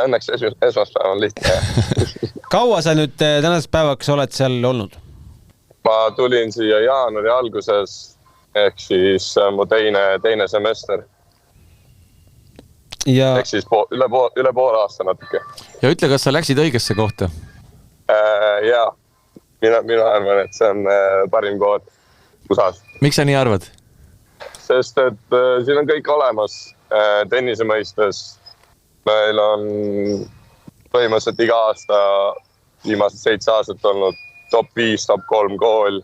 Õnneks esmaspäev on lihtne. Kaua sa nüüd tänasest päevaks oled seal olnud? Ma tulin siia jaanuari alguses, ehk siis mu teine semester. ja Ehk siis üle poole aasta natuke. Ja ütle, kas sa läksid õigesse kohta? Jaa, mina arvan, et see on parim koht USA-s. Miks sa nii arvad? Sest, et siin on kõik olemas tennise mõistes. Meil on põhimõtteliselt iga aasta viimased 7 aastat olnud top 5, top 3 kool.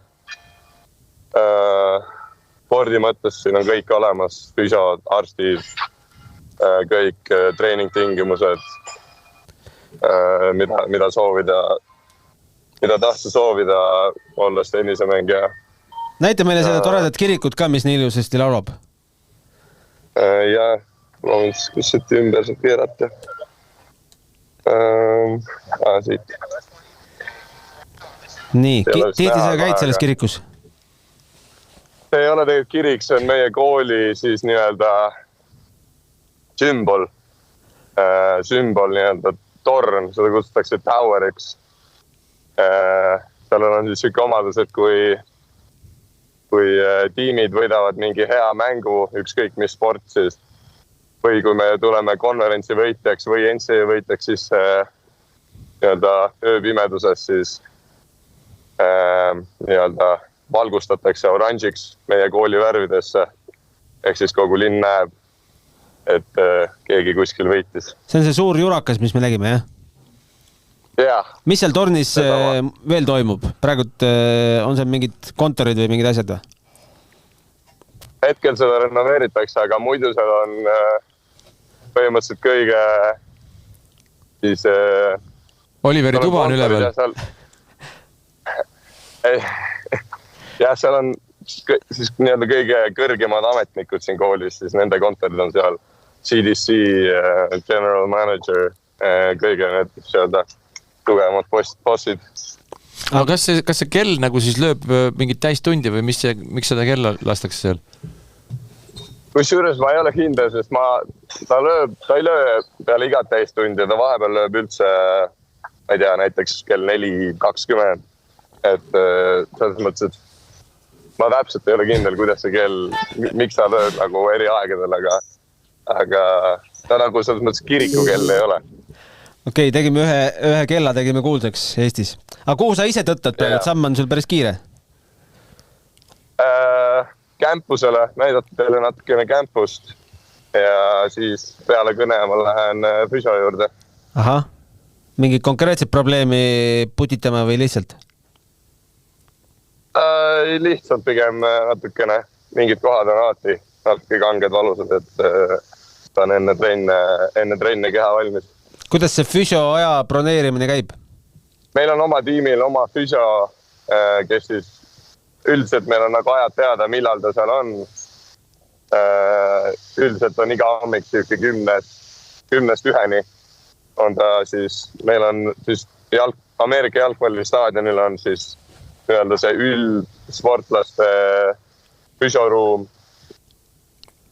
Spordi mõttes siin on kõik olemas, füsiod, arstid, kõik treeningtingimused, mida soovida, mida tahta soovida, olles tennisemängija. Näita meile seda toredat kirikut ka, mis nii ilusasti laulab. Ja loovin kuskilt ümber saab keerata. Siit. Nii, tihti sa käid selles kirikus? See ei ole tegelikult kirik, see on meie kooli siis nii-öelda sümbol nii-öelda torn, seda kutsutakse toweriks. Seal on siis siuke omadus, et kui tiimid võidavad mingi hea mängu, ükskõik mis sport siis, või kui me tuleme konverentsi võitjaks või NCAA võitjaks, siis nii-öelda ööpimeduses siis nii-öelda valgustatakse oranžiks meie kooli värvidesse. Ehk siis kogu linn näeb, et keegi kuskil võitis. See on see suur jurakas, mis me nägime, jah? Jah. Mis seal tornis veel toimub? Praegult on seal mingid kontorid või mingid asjad või? Hetkel seda renoveeritakse, aga muidu seal on põhimõtteliselt kõige siis... Oliveri tuba on üleval. Jah, seal on siis nii-öelda kõige kõrgemad ametnikud siin koolis, siis nende kontorid on seal CDC, General Manager, kõige need nii-öelda tugevamad bossid. Aga kas see kell nagu siis lööb mingit täistundi või miks seda kella lastakse seal? Kusjuures ma ei ole kindel, sest ta ei löö peale igat täistundi, ta vahepeal lööb üldse, ma ei tea, näiteks kell 4:20. Et selles mõttes, et ma täpselt ei ole kindel, kuidas see kell, miks ta lööb nagu eri aegadel, aga ta nagu selles mõttes kirikukell ei ole. Okei, tegime ühe kella tegime kuulsaks Eestis. Aga kuhu sa ise tõttad peale, et samm on sul päris kiire? Campusele, näidata teile natukene campust ja siis peale kõne ma lähen füsio juurde. Aha, mingi konkreetset probleemi putitama või lihtsalt? Lihtsalt pigem natukene. Mingid kohad on alati natuke kanged valusad, et saan enne trenne keha valmis. Kuidas see füsio aja broneerimine käib? Meil on oma tiimil oma füsio, kes siis üldiselt meil on nagu ajad teada, millal ta seal on. Üldiselt on iga hommik 10-1 on ta siis, meil on siis Ameerika jalgpallistaadionil on siis öelda see üldsportlaste füsioruum,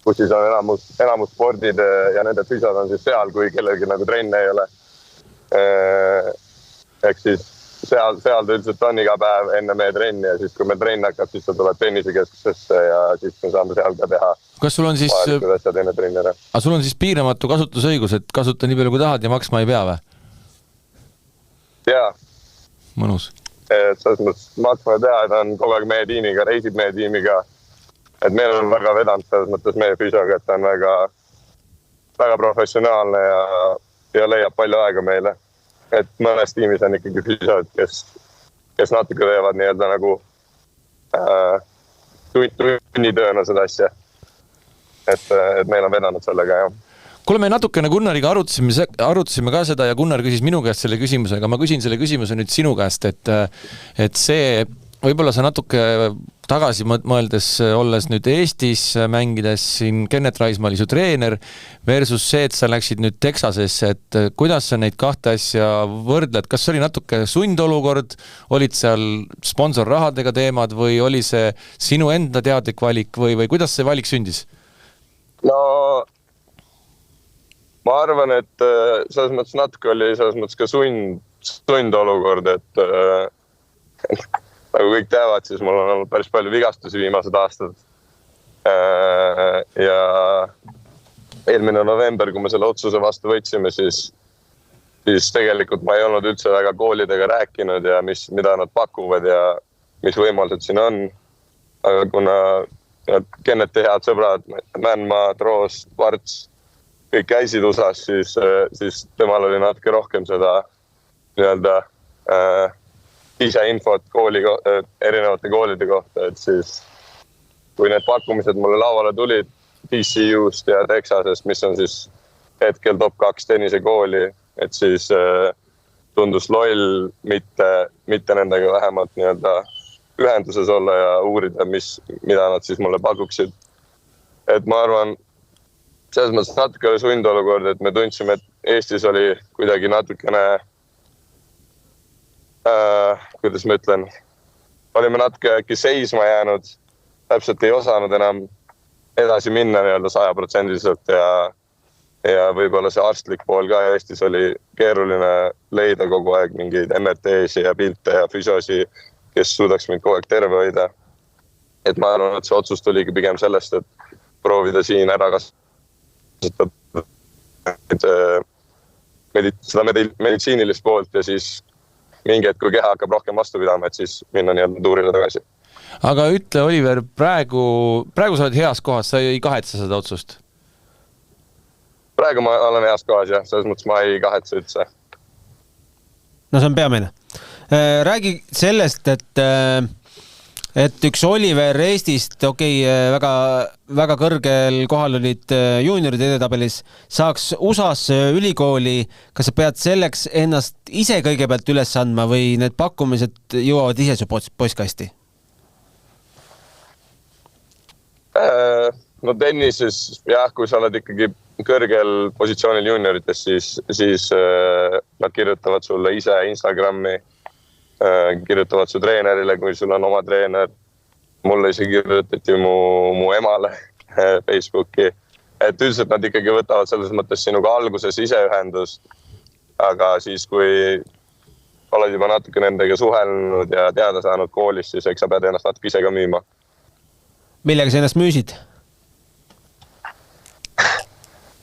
kus siis on enamus spordid ja nende füsiod on siis seal, kui kellelgi nagu trenne ei ole. Ehk siis seal ta üldiselt on iga päev enne meie trenni ja siis kui me trenn hakkab, siis ta tuleb tennisekeskusesse ja siis me saame seal ka teha. Kas sul on siis, sul on siis piiramatu kasutusõigus, et kasuta nii palju kui tahad ja maksma ei pea või? Jaa. Mõnus. Selles mõttes maksma ei pea, et on kogu aeg meie tiimiga, reisib meie tiimiga. Et meil on väga vedanud selles mõttes meie füsioga, et ta on väga professionaalne ja leiab palju aega meile. Et mõnes tiimis on ikkagi füsiod, kes natuke teevad nii-öelda nagu tunnitööna seda asja. Et meil on vedanud sellega, jah. Kuule, me natukene Gunnariga arutasime ka seda ja Gunnar küsis minu käest selle küsimuse, aga ma küsin selle küsimuse nüüd sinu käest, et see võib-olla sa natuke tagasi mõeldes, olles nüüd Eestis mängides siin Kenneth Raismaa oli su treener versus see, et sa läksid nüüd Texasesse, et kuidas sa neid kahte asja võrdled, kas oli natuke sundolukord, olid seal sponsorrahadega teemad või oli see sinu enda teadlik valik või kuidas see valik sündis? No ma arvan, et selles mõttes natuke oli selles mõttes ka sundolukord, et nagu kõik teavad, siis mul on olnud päris palju vigastusi viimased aastad. Ja eelmine november, kui me selle otsuse vastu võtsime, siis tegelikult ma ei olnud üldse väga koolidega rääkinud ja mida nad pakuvad ja mis võimalused siin on. Aga kuna Kenneti head sõbrad, Männmaa, Troos, Varts, kõik käisid USAs, siis temal oli natuke rohkem seda nii-öelda ise infot erinevate koolide kohta, et siis kui need pakkumised mulle lauale tulid TCU-st ja Texasest, mis on siis hetkel top 2 tennisekooli, et siis tundus loll mitte nendega vähemalt nii-öelda ühenduses olla ja uurida, mida nad siis mulle pakuksid. Et ma arvan, selles mõttes natuke oli sundolukord, et me tundsime, et Eestis oli kuidagi natukene, kuidas ma ütlen, olime natuke äkki seisma jäänud, täpselt ei osanud enam edasi minna nii-öelda 100% ja võib-olla see arstlik pool ka Eestis oli keeruline leida kogu aeg mingeid MRT-si ja pilte ja füsiosi, kes suudaks mind kogu aeg terve hoida. Et ma arvan, et see otsus tuligi pigem sellest, et proovida siin ära kasutada seda meditsiinilist poolt ja siis mingi hetk, kui keha hakkab rohkem vastu pidama, et siis minna nii-öelda tuurile tagasi. Aga ütle, Oliver, praegu sa oled heas kohas, sa ei kahetse seda otsust? Praegu ma olen heas kohas, jah. Selles mõttes ma ei kahetse üldse. No see on peamine. Räägi sellest, et üks Oliver Eestist, väga, väga kõrgel kohal olid juunioride edetabelis, saaks USAs ülikooli. Kas sa pead selleks ennast ise kõigepealt üles andma või need pakkumised jõuavad ise su postkasti? No tennises, jah, kui sa oled ikkagi kõrgel positsioonil juuniorites, siis nad kirjutavad sulle ise Instagrami, kirjutavad su treenerile, kui sul on oma treener. Mulle ise kirjutati mu emale Facebooki. Et üldiselt nad ikkagi võtavad selles mõttes sinuga alguses ise ühendust, aga siis, kui oled juba natuke nendega suhelnud ja teada saanud koolis, siis eks sa pead ennast natuke ise ka müüma. Millega sa ennast müüsid?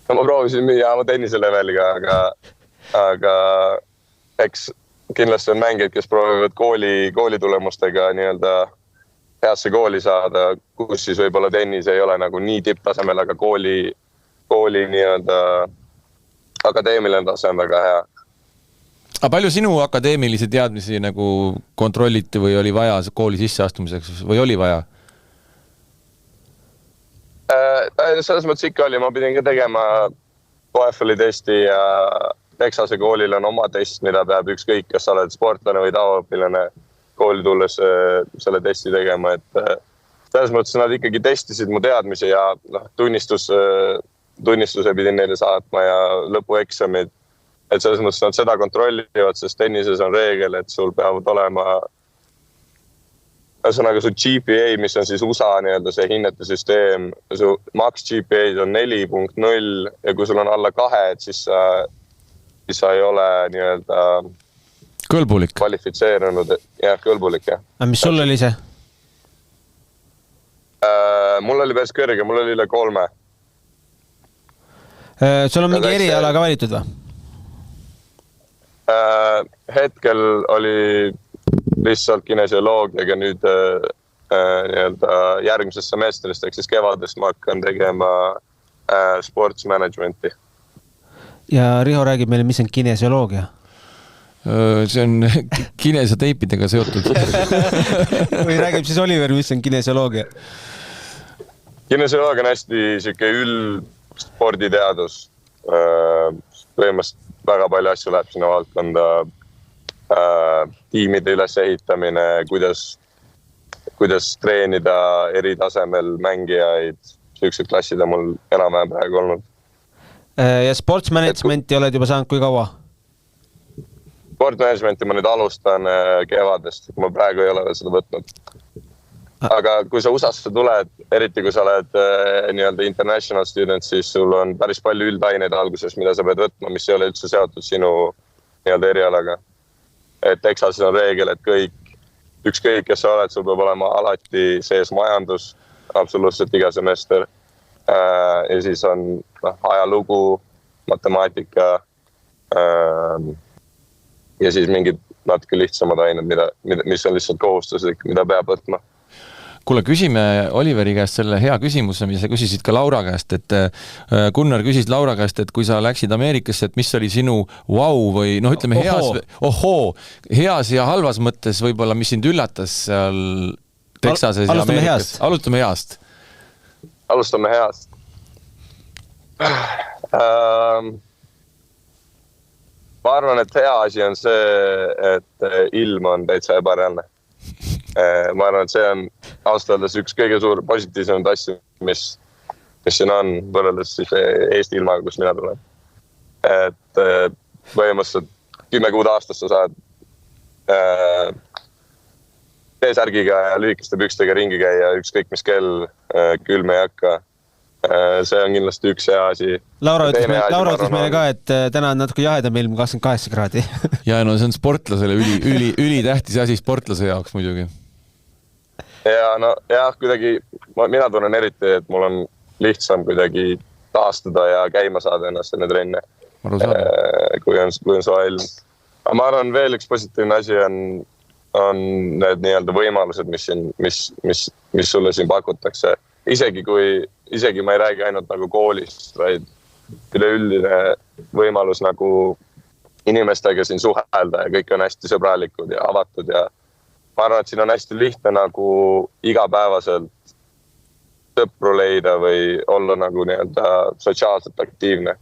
No ma proovisin müüa oma tenniseleveliga, aga eks kindlasti on mängijad, kes proovivad kooli tulemustega nii-öelda heasse kooli saada, kus siis võib-olla tennis ei ole nagu nii tipptasemel, aga kooli nii-öelda akadeemiline tase on väga hea. Aga palju sinu akadeemilisi teadmisi nagu kontrolliti või oli vaja kooli sisseastumiseks või oli vaja? Selles mõttes ikka oli, ma pidin ka tegema TOEFL-i testi ja Texase koolil on oma test, mida peab ükskõik, kas sa oled sportlane või tavaõpilane kooli tulles selle testi tegema, et selles mõttes nad ikkagi testisid mu teadmisi ja tunnistuse pidin neile saatma ja lõpueksamid, et selles mõttes nad seda kontrollivad, sest tennises on reegel, et sul peavad olema ühesõnaga su GPA, mis on siis USA nii-öelda see hinnete süsteem, su max GPA on 4.0 ja kui sul on alla 2, et siis sa ei ole nii-öelda kõlbulik. Kvalifitseerunud. Jah, kõlbulik, jah. Aga mis sul oli see? Mul oli päris kõrge, mul oli üle 3. Sul on mingi eriala ka valitud või? Hetkel oli lihtsalt kinesioloogiaga nüüd nii-öelda järgmisest semestrist, ehk siis kevadest ma hakkan tegema sports managementi. Ja Riho räägib meile, mis on kinesioloogia? See on kinesioteipidega seotud. Või räägib siis Oliver, mis on kinesioloogia? Kinesioloogia on hästi siuke üldsporditeadus. Põhimõtteliselt väga palju asju läheb sinna valdkonda. Tiimide üles ehitamine, kuidas treenida eri tasemel mängijaid, sellised klassid on mul enam-vähem praegu olnud. Ja sports managementi oled juba saanud kui kaua? Sport managementi ma nüüd alustan kevadest, ma praegu ei ole seda võtnud. Aga kui sa USAsse tuled, eriti kui sa oled nii-öelda international student, siis sul on päris palju üldaineid alguses, mida sa pead võtma, mis ei ole üldse seotud sinu nii-öelda erialaga. Et Texasis on reegel, et ükskõik, kes sa oled, sul peab olema alati sees majandus, absoluutselt iga semester. Ja siis on ajalugu, matemaatika ja siis mingid natuke lihtsamad ained, mis on lihtsalt kohustuslik, mida peab võtma. Kuule, küsime Oliveri käest selle hea küsimuse, mis sa küsisid ka Laura käest, et Gunnar küsis Laura käest, et kui sa läksid Ameerikasse, et mis oli sinu või ütleme heas ja halvas mõttes võib-olla, mis sind üllatas seal Texases ja Ameerikas. Alustame heast. Ma arvan, et hea asi on see, et ilm on täitsa ebareaalne. Ma arvan, et see on aastades üks kõige suur positiivsemad asju, mis siin on võrreldes siis Eesti ilmaga, kus mina tulen. Et põhimõtteliselt 10 kuud aastas sa saad T-särgiga ja lühikeste pükstega ringi käia, ükskõik mis kell, külm ei hakka. See on kindlasti üks hea asi. Laura ütles meile ka, et täna on natuke jahedam ilm, 28 kraadi. Ja see on sportlasele ülitähtis asi sportlase jaoks muidugi. Ja kuidagi, mina tunnen eriti, et mul on lihtsam kuidagi taastada ja käima saada ennast enne trenne, kui on soe ilm. Aga ma arvan, veel üks positiivne asi on need nii-öelda võimalused, mis sulle siin pakutakse. Isegi ma ei räägi ainult nagu koolist, vaid üleüldine võimalus nagu inimestega siin suhelda ja kõik on hästi sõbralikud ja avatud ja ma arvan, et siin on hästi lihtne nagu igapäevaselt sõpru leida või olla nagu nii-öelda sotsiaalselt aktiivne,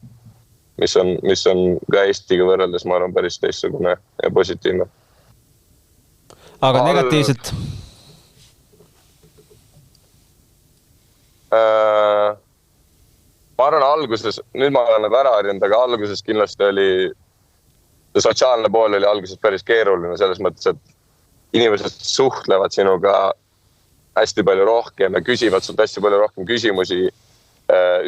mis on ka Eestiga võrreldes, ma arvan, päris teistsugune ja positiivne. Aga negatiivselt? Ma arvan alguses, nüüd ma olen nagu ära harjunud, aga alguses kindlasti oli, sotsiaalne pool oli alguses päris keeruline selles mõttes, et inimesed suhtlevad sinuga hästi palju rohkem ja küsivad sult hästi palju rohkem küsimusi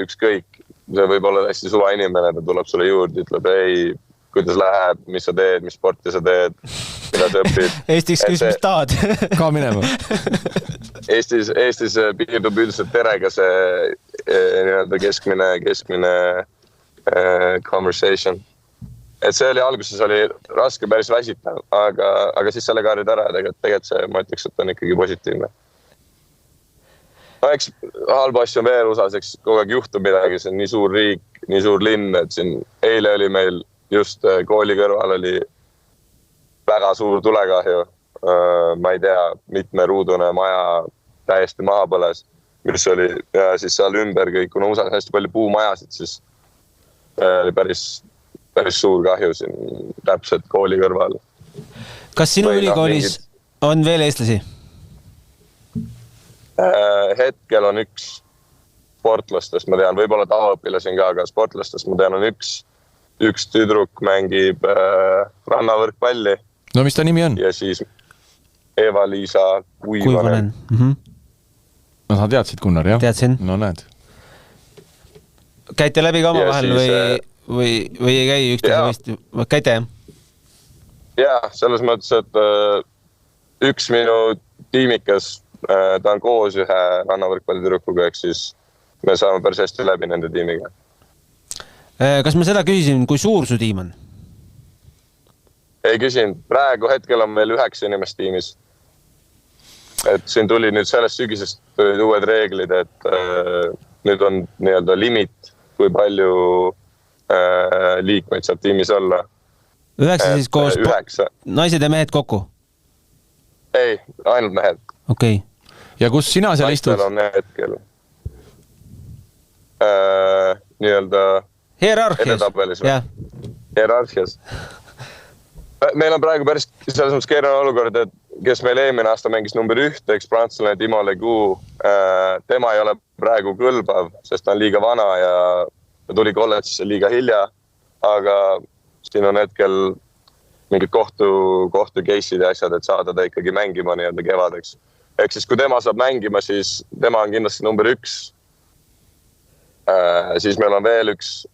ükskõik. See võib olla hästi suva inimene, ta tuleb sulle juurde, ütleb, ei, kuidas läheb, mis sa teed, mis sporti sa teed, mida sa õpid. Eestis küsis, mis tahad? Ka minema. Eestis piirdub üldiselt terega see nii-öelda keskmine conversation. Et see oli alguses oli raske päris väsitav, aga siis sellega harjud ära ja tegelikult see, ma ütleks, et on ikkagi positiivne. No eks halba asju on veel usas, eks kogu aeg juhtub midagi, see on nii suur riik, nii suur linn, et siin eile oli meil just kooli kõrval oli väga suur tulekahju. Ma ei tea, mitme ruudune maja täiesti maha põles, mis oli ja siis seal ümber kõik, kuna usas hästi palju puumajasid, siis oli päris suur kahju siin täpselt kooli kõrval. Kas sinu ülikoolis on veel eestlasi? Hetkel on üks sportlastest, ma tean, võib-olla tavaõpilasin ka, aga sportlastest ma tean on üks tüdruk mängib rannavõrkpalli. No mis ta nimi on? Ja siis Eva-Liisa Kuivanen. No sa teadsid, Gunnar, jah? Teadsin. No näed. Käite läbi ka oma vahel või ei käi üksteise käite, jah? Jaa, selles mõttes, et üks minu tiimikas, ta on koos ühe rannavõrkpallitüdrukuga, ehk siis me saame päris hästi läbi nende tiimiga. Kas ma seda küsisin, kui suur su tiim on? Ei küsin, praegu hetkel on meil 9 inimest tiimis. Et siin tuli nüüd sellest sügisest uued reeglid, et nüüd on nii-öelda limit, kui palju liikmeid saab tiimis olla. 9 siis koos naised ja mehed kokku? Ei, ainult mehed. Okei. Ja kus sina seal istud? Naistel on hetkel nii-öelda hierarhias. Meil on praegu päris selles mõttes keeruline olukord, et kes meil eelmine aasta mängis number 1, eks prantslane Timo Leguu, tema ei ole praegu kõlbav, sest ta on liiga vana ja tuli kolledžisse liiga hilja, aga siin on hetkel mingid kohtu case'id ja asjad, et saada ta ikkagi mängima nii-öelda kevadeks. Ehk siis kui tema saab mängima, siis tema on kindlasti number 1. Siis meil on veel üks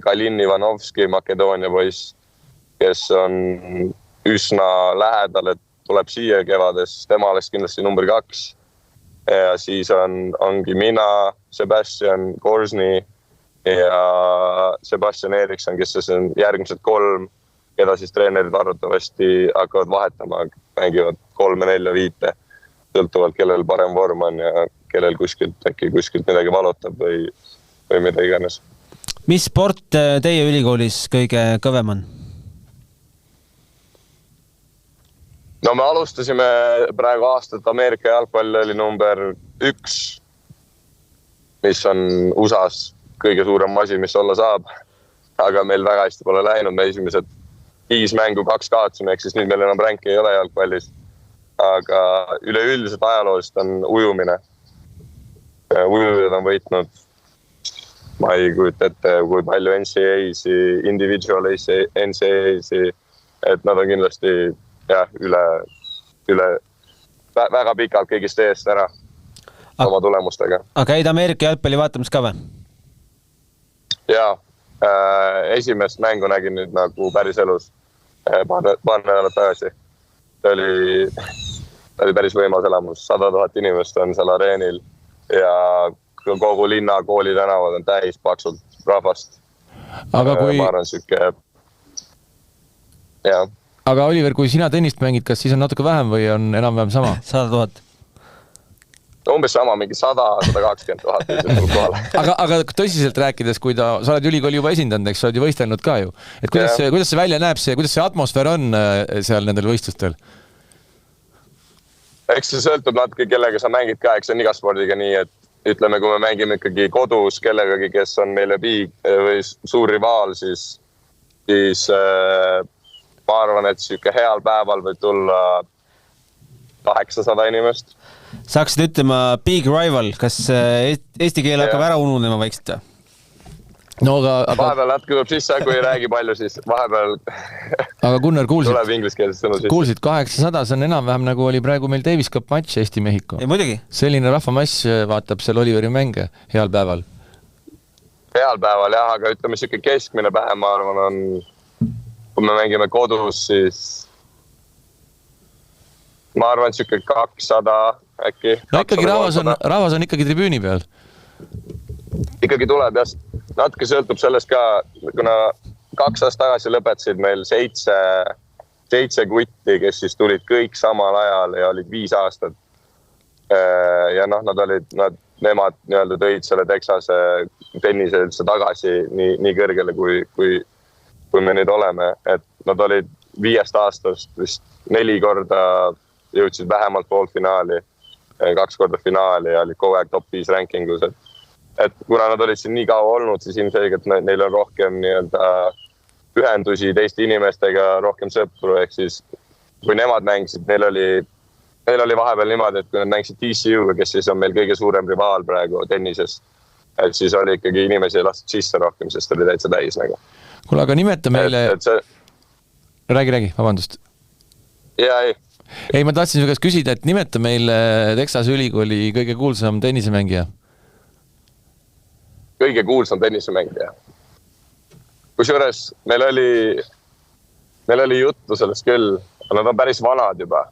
Kalin Ivanovski, Makedoonia poiss, kes on üsna lähedal, et tuleb siia kevades. Tema oleks kindlasti number 2. Ja siis ongi mina, Sebastian Korsni ja Sebastian Eriksson, kes siis on järgmised 3, keda siis treenerid arvatavasti hakkavad vahetama, mängivad 3, 4, 5, sõltuvalt kellel parem vorm on ja kellel kuskilt midagi valutab või mida iganes. Mis sport teie ülikoolis kõige kõvem on? No me alustasime praegu aastat Ameerika jalgpall oli number 1, mis on USA's kõige suurem asi, mis olla saab. Aga meil väga hästi pole läinud. Me esimesed 5 mängu 2 kaotasime, ehk siis nüüd meil enam ränki ei ole jalgpallis. Aga üleüldiselt ajaloolist on ujumine. Ujujad on võitnud, ma ei kujuta ette, kui palju NCAA-si, individual NCAA-si, et nad on kindlasti üle väga pikalt kõigist eest ära oma tulemustega. Aga käid Ameerika jalgpalli vaatamas ka või? Jaa, esimest mängu nägin nüüd nagu päris elus paar nädalat tagasi. See oli päris võimas elamus, 100 000 inimest on seal areenil ja kogu linna kooli tänavad on täis paksult rahvast. Aga kui... Ma arvan süke... Jaa. Aga Oliver, kui sina tennist mängid, kas siis on natuke vähem või on enam-vähem sama? 100 000. Umbes sama, mingi 100-120 000. Aga tõsiselt rääkides, kui sa oled ülikooli juba esindanud, eks sa oled ju võistelnud ka ju. Et kuidas see välja näeb, kuidas see atmosfäär on seal nendel võistlustel? Eks see sõltub natuke, kellega sa mängid ka, eks see on iga spordiga nii, et ütleme, kui me mängime ikkagi kodus kellegagi, kes on meile või suur rivaal, siis ma arvan, et süke heal päeval võib tulla 800 inimest. Saaksid ütlema big rival, kas eesti keele hakkab ära ununema vaikselt? No, aga... Vahepeal natuke tuleb sisse, kui ei räägi palju, siis vahepeal aga Gunnar, tuleb ingliskeelses sõnu sisse. Kuulsid 800, see on enam-vähem nagu oli praegu meil Davis Cup matš Eesti-Mehhiko. Muidugi. Selline rahvamass vaatab seal Oliveri mänge heal päeval. Heal päeval, jah, aga ütleme süke keskmine päev, ma arvan, on, kui me mängime kodus, siis ma arvan, süke 200 äkki. No ikkagi rahvas on ikkagi tribüüni peal. Ikkagi tuleb, jah. Natuke sõltub sellest ka, kuna 2 aastat tagasi lõpetasid meil 7 kutti, kes siis tulid kõik samal ajal ja olid 5 aastat. Ja nemad nii-öelda tõid selle Texase tennise üldse tagasi nii kõrgele, kui me nüüd oleme. Et nad olid 5 aastast vist 4 korda jõudsid vähemalt poolfinaali, 2 korda finaali ja olid kogu aeg top 5 rankingus. Et kuna nad olid siin nii kaua olnud, siis ilmselgelt neil on rohkem nii-öelda ühendusi teiste inimestega, rohkem sõpru, ehk siis kui nemad mängisid, neil oli vahepeal niimoodi, et kui nad mängisid TCU-ga, kes siis on meil kõige suurem rivaal praegu tennises, et siis oli ikkagi inimesi lastud sisse rohkem, sest oli täitsa täis nagu. Kuule, aga nimeta meile... Räägi, vabandust. Jaa, ei. Ei, ma tahtsin su käest küsida, et nimeta meile Texase ülikooli kõige kuulsam tennisemängija. Kõige kuulsam tennisemängija. Kusjuures meil oli juttu sellest küll, aga nad on päris vanad juba.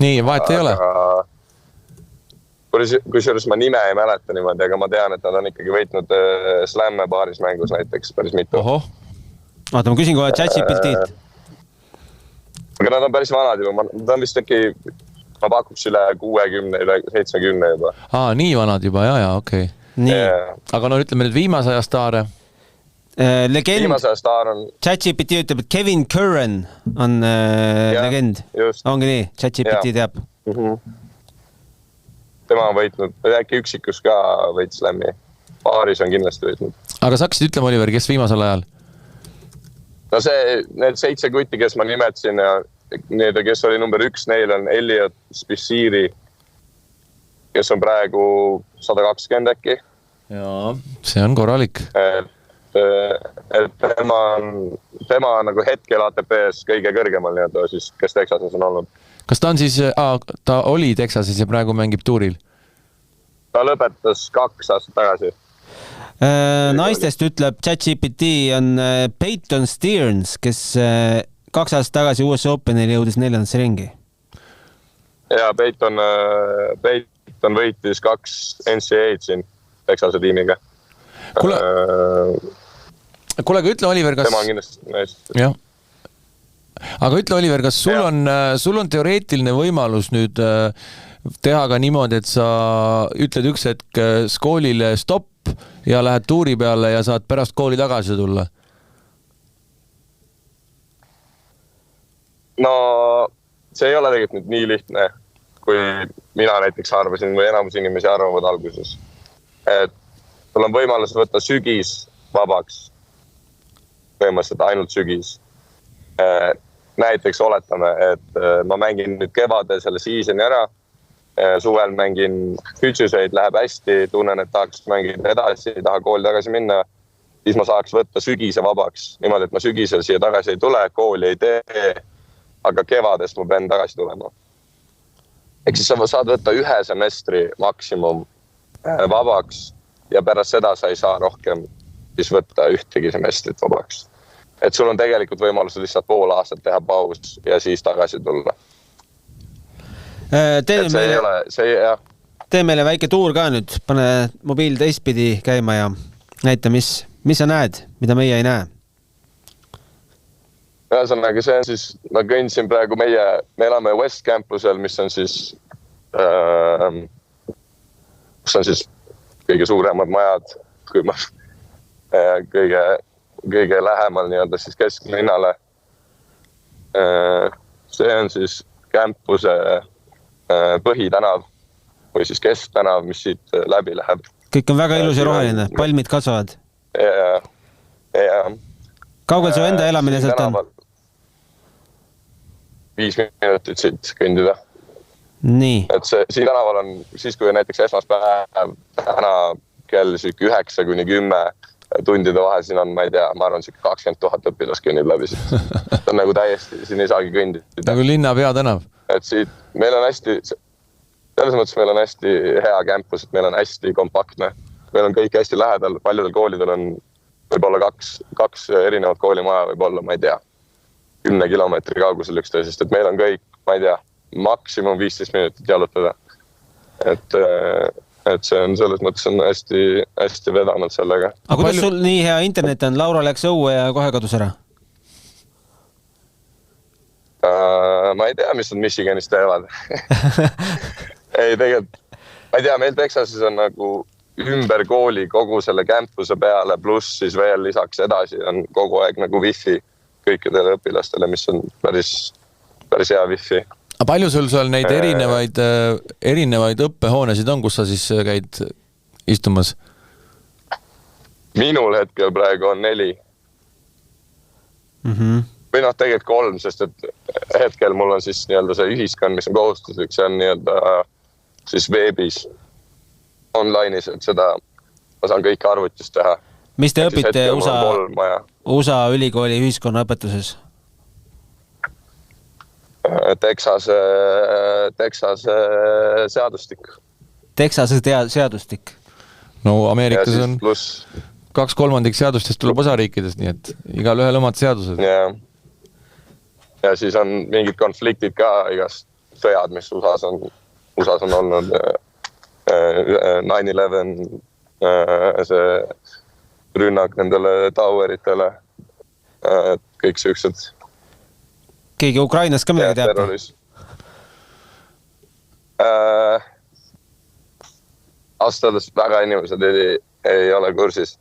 Nii, vahet ei ole. Kusjuures ma nime ei mäleta niimoodi, aga ma tean, et nad on ikkagi võitnud slamme paaris mängus näiteks päris mitu. Oho. Oota, ma küsin kohe ChatGPT-t. Aga nad on päris vanad juba. Nad on vist äkki, ma pakuks üle 60, üle 70 juba. Nii vanad juba, jaa, okei. Aga no ütleme nüüd viimase aja staare. Legend. Viimase aja staar on... ChatGPT ütleb, et Kevin Curran on legend. Just. Ongi nii, ChatGPT teab. Tema on võitnud, äkki üksikus ka võit slammi. Paaris on kindlasti võitnud. Aga sa hakkasid ütlema, Oliver, kes viimasel ajal? No need 7 kutti, kes ma nimetasin ja need, kes oli number 1, neil on Elliot Spissieri, kes on praegu 120 äkki. Jaa, see on korralik. Et tema on nagu hetkel ATP-s kõige kõrgemal nii-öelda, siis, kes Texases on olnud. Kas ta on siis, ta oli Texases ja praegu mängib tuuril? Ta lõpetas 2 aastat tagasi. Naistest ütleb ChatGPT on Peyton Stearns, kes 2 aastat tagasi US Openil jõudis 4. ringi. Ja Peyton võitis 2 NCAA-d siin Texase tiimiga. Kuule, aga ütle, Oliver, kas... Tema on kindlasti hästi. Jah. Aga ütle, Oliver, kas sul on teoreetiline võimalus nüüd teha ka niimoodi, et sa ütled üks hetk koolile stopp ja lähed tuuri peale ja saad pärast kooli tagasi tulla? No see ei ole tegelikult nüüd nii lihtne, kui mina näiteks arvasin või enamus inimesi arvavad alguses. Et sul on võimalus võtta sügis vabaks. Põhimõtteliselt ainult sügis. Näiteks oletame, et ma mängin nüüd kevade selle seasoni ära. Suvel mängin hütsuseid, läheb hästi, tunnen, et tahaks mängida edasi, taha kooli tagasi minna. Siis ma saaks võtta sügise vabaks. Niimoodi, et ma sügisel siia tagasi ei tule, kooli ei tee, aga kevades ma pean tagasi tulema. Ehk siis sa saad võtta 1 semestri maksimum vabaks ja pärast seda sa ei saa rohkem siis võtta ühtegi semestrit vabaks. Et sul on tegelikult võimalus lihtsalt pool aastat teha paus ja siis tagasi tulla. Tee meile väike tuur ka nüüd, pane mobiil teistpidi käima ja näita, mis sa näed, mida meie ei näe. Ühesõnaga, see on siis, ma kõndsin praegu me elame West Campusel, mis on siis, kus on siis kõige suuremad majad, kui ma kõige lähemal nii-öelda siis kesklinnale. See on siis campuse põhitanav või siis kesktanav, mis siit läbi läheb. Kõik on väga ilus ja roheline, palmid kasvavad. Ja. Kaugel su enda elamine sealt on? 5 minutit siit kõndida. Nii. Et siin tänaval on, siis kui näiteks esmaspäev, täna kell 9-10 tundide vahel, siin on, ma ei tea, ma arvan, 20 000 õpilas kõnnib läbi siit. See on nagu täiesti, siin ei saagi kõndida. Nagu linna peatanav. Et siit, meil on hästi, selles mõttes meil on hästi hea campus, et meil on hästi kompaktne. Meil on kõik hästi lähedal, paljudel koolidel on võib-olla kaks erinevat koolimaja, võib-olla, ma ei tea, 10 kilomeetri kaugusel üksteisest, et meil on kõik, ma ei tea, maksimum 15 minutit jalutada. Et see on selles mõttes on hästi vedanud sellega. Aga kuidas sul nii hea internet on? Laura läks õue ja kohe kadus ära? Ma ei tea, mis nad Michiganis teevad. Ei, tegelikult, ma ei tea, meil Texasis on nagu ümber kooli kogu selle campuse peale, pluss siis veel lisaks edasi on kogu aeg nagu wifi kõikidele õpilastele, mis on päris hea wifi. A palju sul seal neid erinevaid õppehoonesid on, kus sa siis käid istumas? Minul hetkel praegu on 4. Või tegelikult 3, sest et hetkel mul on siis nii-öelda see ühiskond, mis on kohustuslik, see on nii-öelda siis veebis online'is, et seda ma saan kõike arvutist teha. Mis te õpite USA ülikooli ühiskonnaõpetuses? Texase seadustik. Texase seadustik? No Ameerikas on 2/3 seadustest tuleb osariikidest, nii et igal ühel omad seadused. Ja siis on mingid konfliktid ka, igast sõjad, mis USAs on olnud 9/11, see rünnak nendele toweritele, kõik siuksed. Keegi Ukrainas ka midagi teab? Astades väga inimesed ei ole kursis.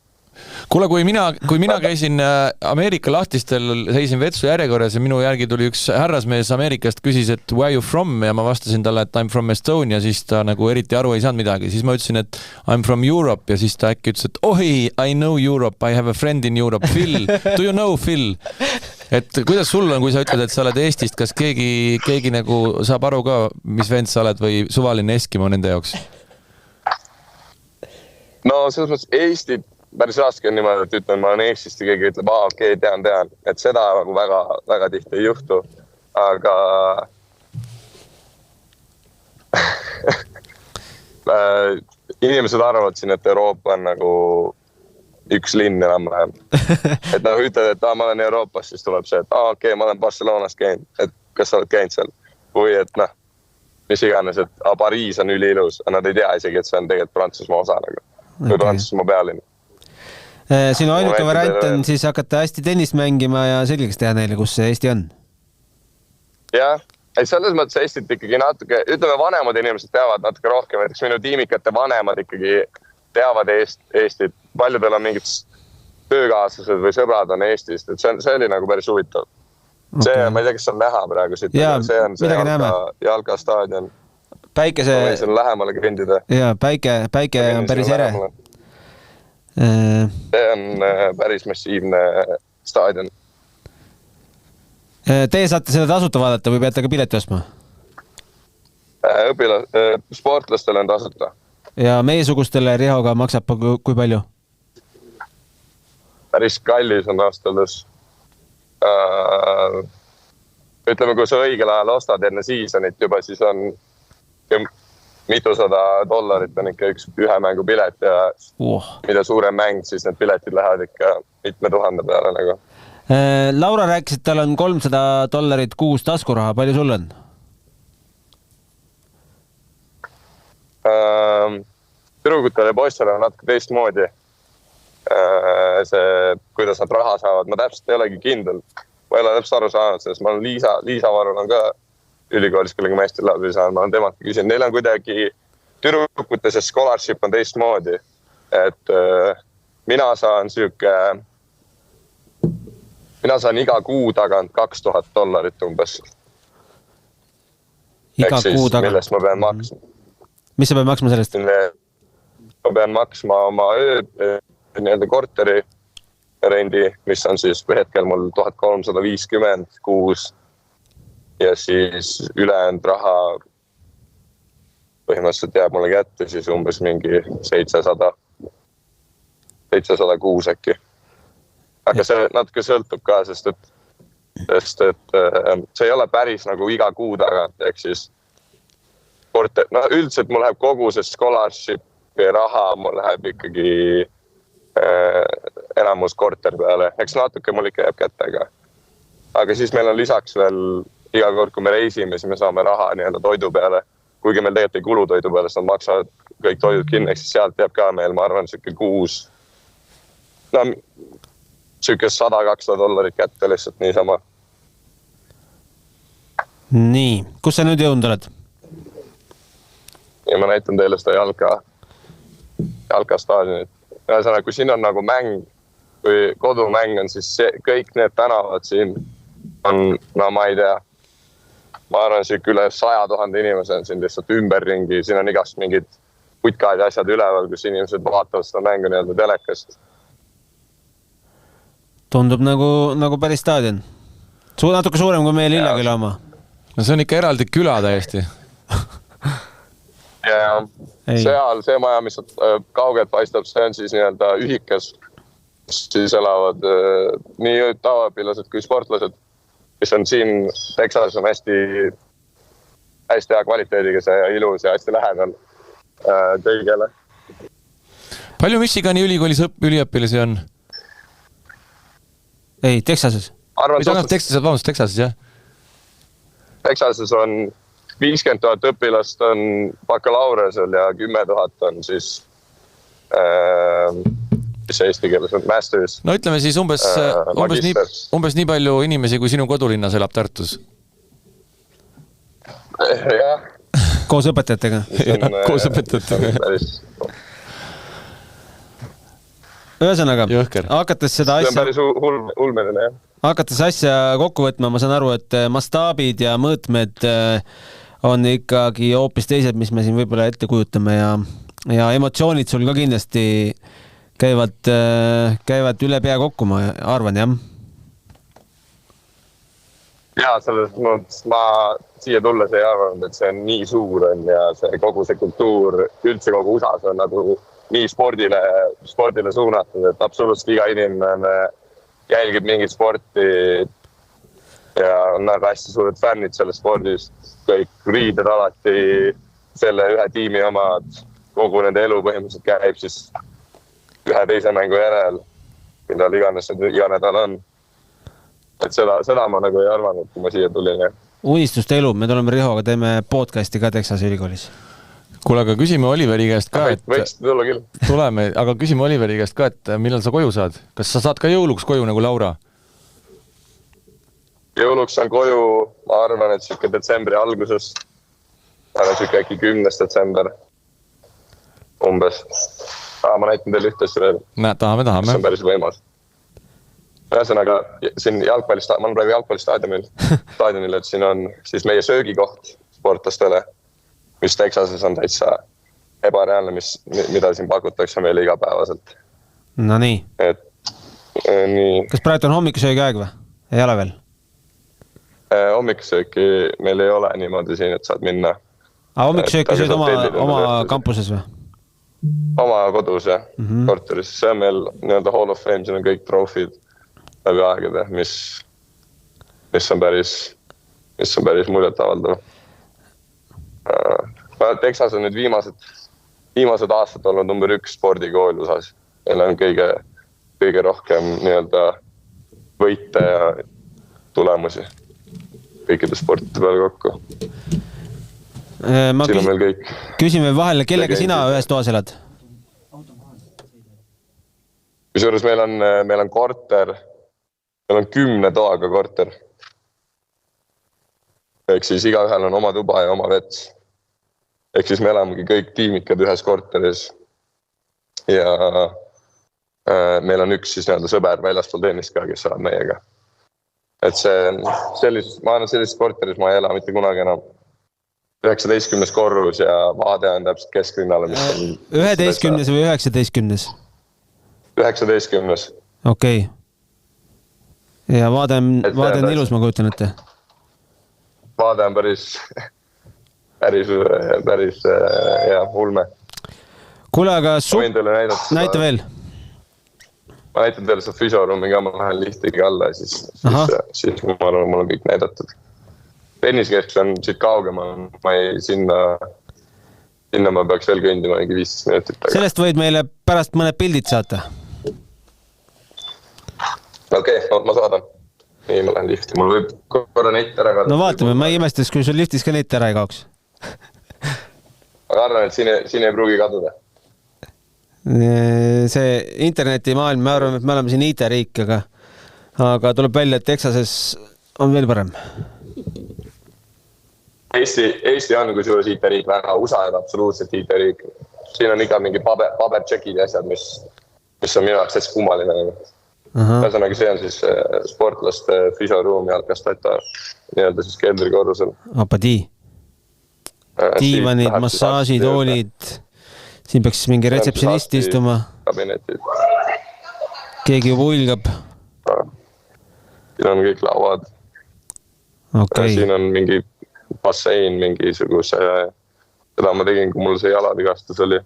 Kuule, kui mina käisin Ameerika lahtistel, seisin vetsu järjekorras ja minu järgi tuli üks härrasmees Ameerikast, küsis, et where you from? Ja ma vastasin talle, et I'm from Estonia, siis ta nagu eriti aru ei saanud midagi. Siis ma ütlesin, et I'm from Europe ja siis ta äkki ütles, et oi, I know Europe, I have a friend in Europe, Phil. Do you know Phil? Et kuidas sul on, kui sa ütled, et sa oled Eestist, kas keegi nagu saab aru ka, mis vend sa oled või suvaline Eskimo nende jaoks? No selles mõttes Eesti päris raske on niimoodi, et ütlen, ma olen Eestist ja keegi ütleb, okei, tean. Et seda nagu väga, väga tihti ei juhtu. Aga inimesed arvavad siin, et Euroopa on nagu üks linn enam vähem. Et nagu ütled, et ma olen Euroopas, siis tuleb see, et okei, ma olen Barcelonas käinud. Et kas sa oled käinud seal? Või et mis iganes, et Pariis on üliilus. Nad ei tea isegi, et see on tegelikult Prantsusmaa osa nagu. Või Prantsusmaa pealinn. Sinu ainuke variant on siis hakata hästi tennist mängima ja selgeks teha neile, kus see Eesti on. Jah, selles mõttes Eestit ikkagi natuke, ütleme vanemad inimesed teavad natuke rohkem, näiteks minu tiimikate vanemad ikkagi teavad Eestit. Paljudel on mingid töökaaslased või sõbrad on Eestist, et see oli nagu päris huvitav. See, ma ei tea, kes on näha praegu siit, see on see jalka staadion. Päikese... Ma võin selle lähemale grindida. Jaa, päike on päris ere. See on päris massiivne staadion. Teie saate seda tasuta vaadata või peate ka pileti ostma? Sportlastele on tasuta. Ja meiesugustele Rihoga maksab kui palju? Päris kallis on aastades. Ütleme, kui sa õigel ajal ostad enne seasonit juba, siis on mitusada $100 on ikka ühe mängu pilet ja mida suurem mäng, siis need piletid lähevad ikka mitme tuhande peale nagu. Laura rääkis, et tal on $300 kuus taskuraha. Palju sul on? Tüdrukutele ja poistele on natuke teistmoodi. See, kuidas nad raha saavad. Ma täpselt ei olegi kindel. Ma ei ole täpselt aru saanud, sest ma olen Liisa Varul on ka ülikoolis, kellega ma Eesti läbi saan. Ma olen temalt küsin. Neil on kuidagi tüdrukute see scholarship on teistmoodi. Et mina saan iga kuu tagant $2000 umbes. Iga kuu tagant? Millest ma pean maksma. Mis sa pead maksma sellest? Ma pean maksma oma korteri rendi, mis on siis hetkel mul 1350 kuus ja siis ülejäänud raha põhimõtteliselt jääb mulle kätte siis umbes mingi 700 kuus äkki. Aga see natuke sõltub ka, sest et see ei ole päris nagu iga kuu tagant, ehk siis üldiselt mul läheb kogu see scholarship ja raha, mul läheb ikkagi enamus korter peale. Eks natuke mul ikka jääb kättega. Aga siis meil on lisaks veel iga kord, kui me reisime, siis me saame raha nii-öelda toidu peale. Kuigi meil tegelikult ei kulu toidu peale, siis nad maksavad kõik toidud kinni, siis sealt jääb ka meil, ma arvan, siuke kuus. Siuke $100-200 kätte lihtsalt niisama. Nii, kus sa nüüd jõudnud oled? Ja ma näitan teile seda jalka staadionit. Ühesõnaga, kui siin on nagu mäng, kui kodumäng on, siis kõik need tänavad siin on, ma ei tea, ma arvan, siuke üle 100 000 inimese on siin lihtsalt ümberringi, siin on igast mingid putkad ja asjad üleval, kus inimesed vaatavad seda mängu nii-öelda telekast. Tundub nagu päris staadion. Natuke suurem kui meie Lilleküla oma. No see on ikka eraldi küla täiesti. Ja seal see maja, mis kaugelt paistab, see on siis nii-öelda ühikas. Siis elavad nii tavapilased kui sportlased, mis on siin Texas on hästi hea kvaliteediga see ilus ja hästi lähedal kõigele. Palju Michigani ülikoolis üliõpilasi on? Ei, Texases. Texases, jah. Texases on 50 000 õpilast on bakalaureusel ja 10 000 on siis mis eesti keeles on masters. No ütleme siis umbes nii palju inimesi, kui sinu kodulinnas elab Tartus. Jah. Koos õpetajatega. Koos õpetajatega. Ühesõnaga, hakates seda asja... See on päris ulmeline, jah. Hakates asja kokku võtma, ma saan aru, et mastaabid ja mõõtmed on ikkagi hoopis teised, mis me siin võib-olla ette kujutame ja emotsioonid sul ka kindlasti käivad üle pea kokku, ma arvan, jah? Jaa, selles mõttes ma siia tulles ei arvanud, et see on nii suur on ja see kogu see kultuur üldse kogu USAs on nagu nii spordile suunatud, et absoluutselt iga inimene jälgib mingit sporti ja on nagu hästi suured fännid sellest spordist. Kõik riided alati selle ühe tiimi omad, kogu nende elu põhimõtteliselt käib siis ühe teise mängu järel, millal iganes iga nädal on. Et seda ma nagu ei arvanud, kui ma siia tulin. Unistuste elu, me tuleme Rihoga, teeme podcasti ka Texas ülikoolis. kuule, aga küsime Oliveri käest ka, et võiks tulla küll. Tuleme, aga küsime Oliveri käest ka, et millal sa koju saad? Kas sa saad ka jõuluks koju nagu Laura? Jõuluks on koju, ma arvan, et siuke detsembri alguses. Siuke äkki 10. detsember. Umbes. Ma näitan teile ühtes veel. Tahame. See on päris võimas. Ühesõnaga, siin ma olen praegu jalgpallistaadionil, et siin on siis meie söögikoht sportlastele, mis Texases on täitsa ebareaalne, mida siin pakutakse meile igapäevaselt. No nii. Nii. Kas praegu on hommikusöögi aeg või? Ei ole veel? Hommikusööki meil ei ole niimoodi siin, et saad minna. Hommikusööki sööd oma kampuses või? Oma kodus ja korteris. See on meil nii-öelda Hall of Fame, siin on kõik trofid läbi aegade, mis on päris muljetavaldav. Texas on nüüd viimased aastad olnud number 1 spordikool USAs. Meil on kõige rohkem nii-öelda võite ja tulemusi kõikide sportide peale kokku. Ma küsin veel vahele, kellega sina ühes toas elad? Kusjuures meil on korter, meil on 10 toaga korter. Ehk siis igaühel on oma tuba ja oma vets. Ehk siis me elamegi kõik tiimikad ühes korteris. Ja meil on üks siis nii-öelda sõber väljaspool teenist ka, kes elab meiega. Et ma arvan, sellises korteris ma ei ela mitte kunagi enam. 19. korrus ja vaade on täpselt kesklinnale. 11. või 19? 19. Okei. Ja vaade on ilus, ma kujutan ette. Vaade on päris ulme. Kuule, aga näita veel. Ma näitan teile seda füsioruumi ka, ma lähen lihtigi alla ja siis ma arvan, mul on kõik näidatud. Tenniskeskus on siit kaugemal, sinna ma peaks veel kõndima mingi 15 minutit. Sellest võid meile pärast mõned pildid saata. Okei, ma saadan. Nii, ma lähen lifti. Mul võib korra net ära kaotada. No vaatame, ma ei imestas, kui sul liftis ka net ära ei kaoks. Ma arvan, et siin ei pruugi kaduda. See internetimaailm, me arvame, et me oleme siin IT-riik, aga tuleb välja, et Texases on veel parem. Eesti on kusjuures IT-riik väga, USA on absoluutselt IT-riik. Siin on iga mingi pabertšekid ja asjad, mis on minu jaoks täitsa kummaline. Ühesõnaga, see on siis sportlaste füsioruum jalgastata nii-öelda siis keldrikorrusel. Apadi. Diivanid, massaažid, oolid. Siin peaks mingi retseptsionist istuma. Kabinetid. Keegi juba ulgab. Siin on kõik lauad. Siin on mingi bassein mingisuguse. Seda ma tegin, kui mul see jalavigastus oli.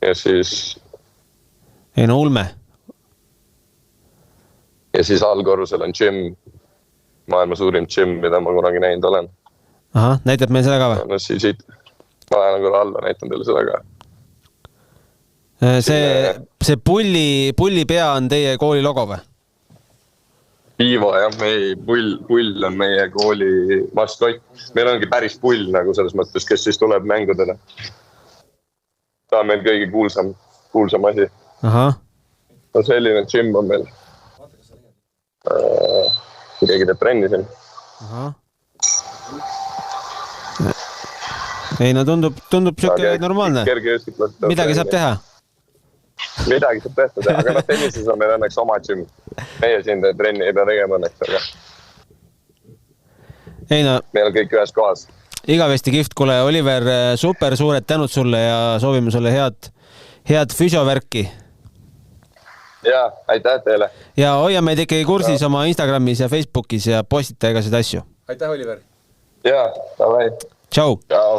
Ja siis... Ei no ulme. Ja siis allkorrusel on gym. Maailma suurim gym, mida ma kunagi näinud olen. Aha, näitab meil seda ka või? No siis ma lähen küll alla, näitan teile seda ka. See pulli pea on teie kooli logo või? Piivo, jah, pull on meie kooli maskott. Meil ongi päris pull nagu selles mõttes, kes siis tuleb mängudele. Ta on meil kõige kuulsam asi. Aha. No selline gym on meil. Keegi teeb trenni siin. Aha. Ei, no tundub siuke normaalne. Midagi saab teha. Midagi saab teha, aga tennises on meil õnneks oma gym. Meie siin trenni ei pea tegema õnneks, aga ei, no, meil on kõik ühes kohas. Igavesti kihvt, kuule, Oliver, super suured tänud sulle ja soovime sulle head füsiovärki. Jaa, aitäh teile. Ja hoia meid ikkagi kursis oma Instagramis ja Facebookis ja postita igasuguseid asju. Aitäh, Oliver. Jaa, davai. Tšau. Tšau.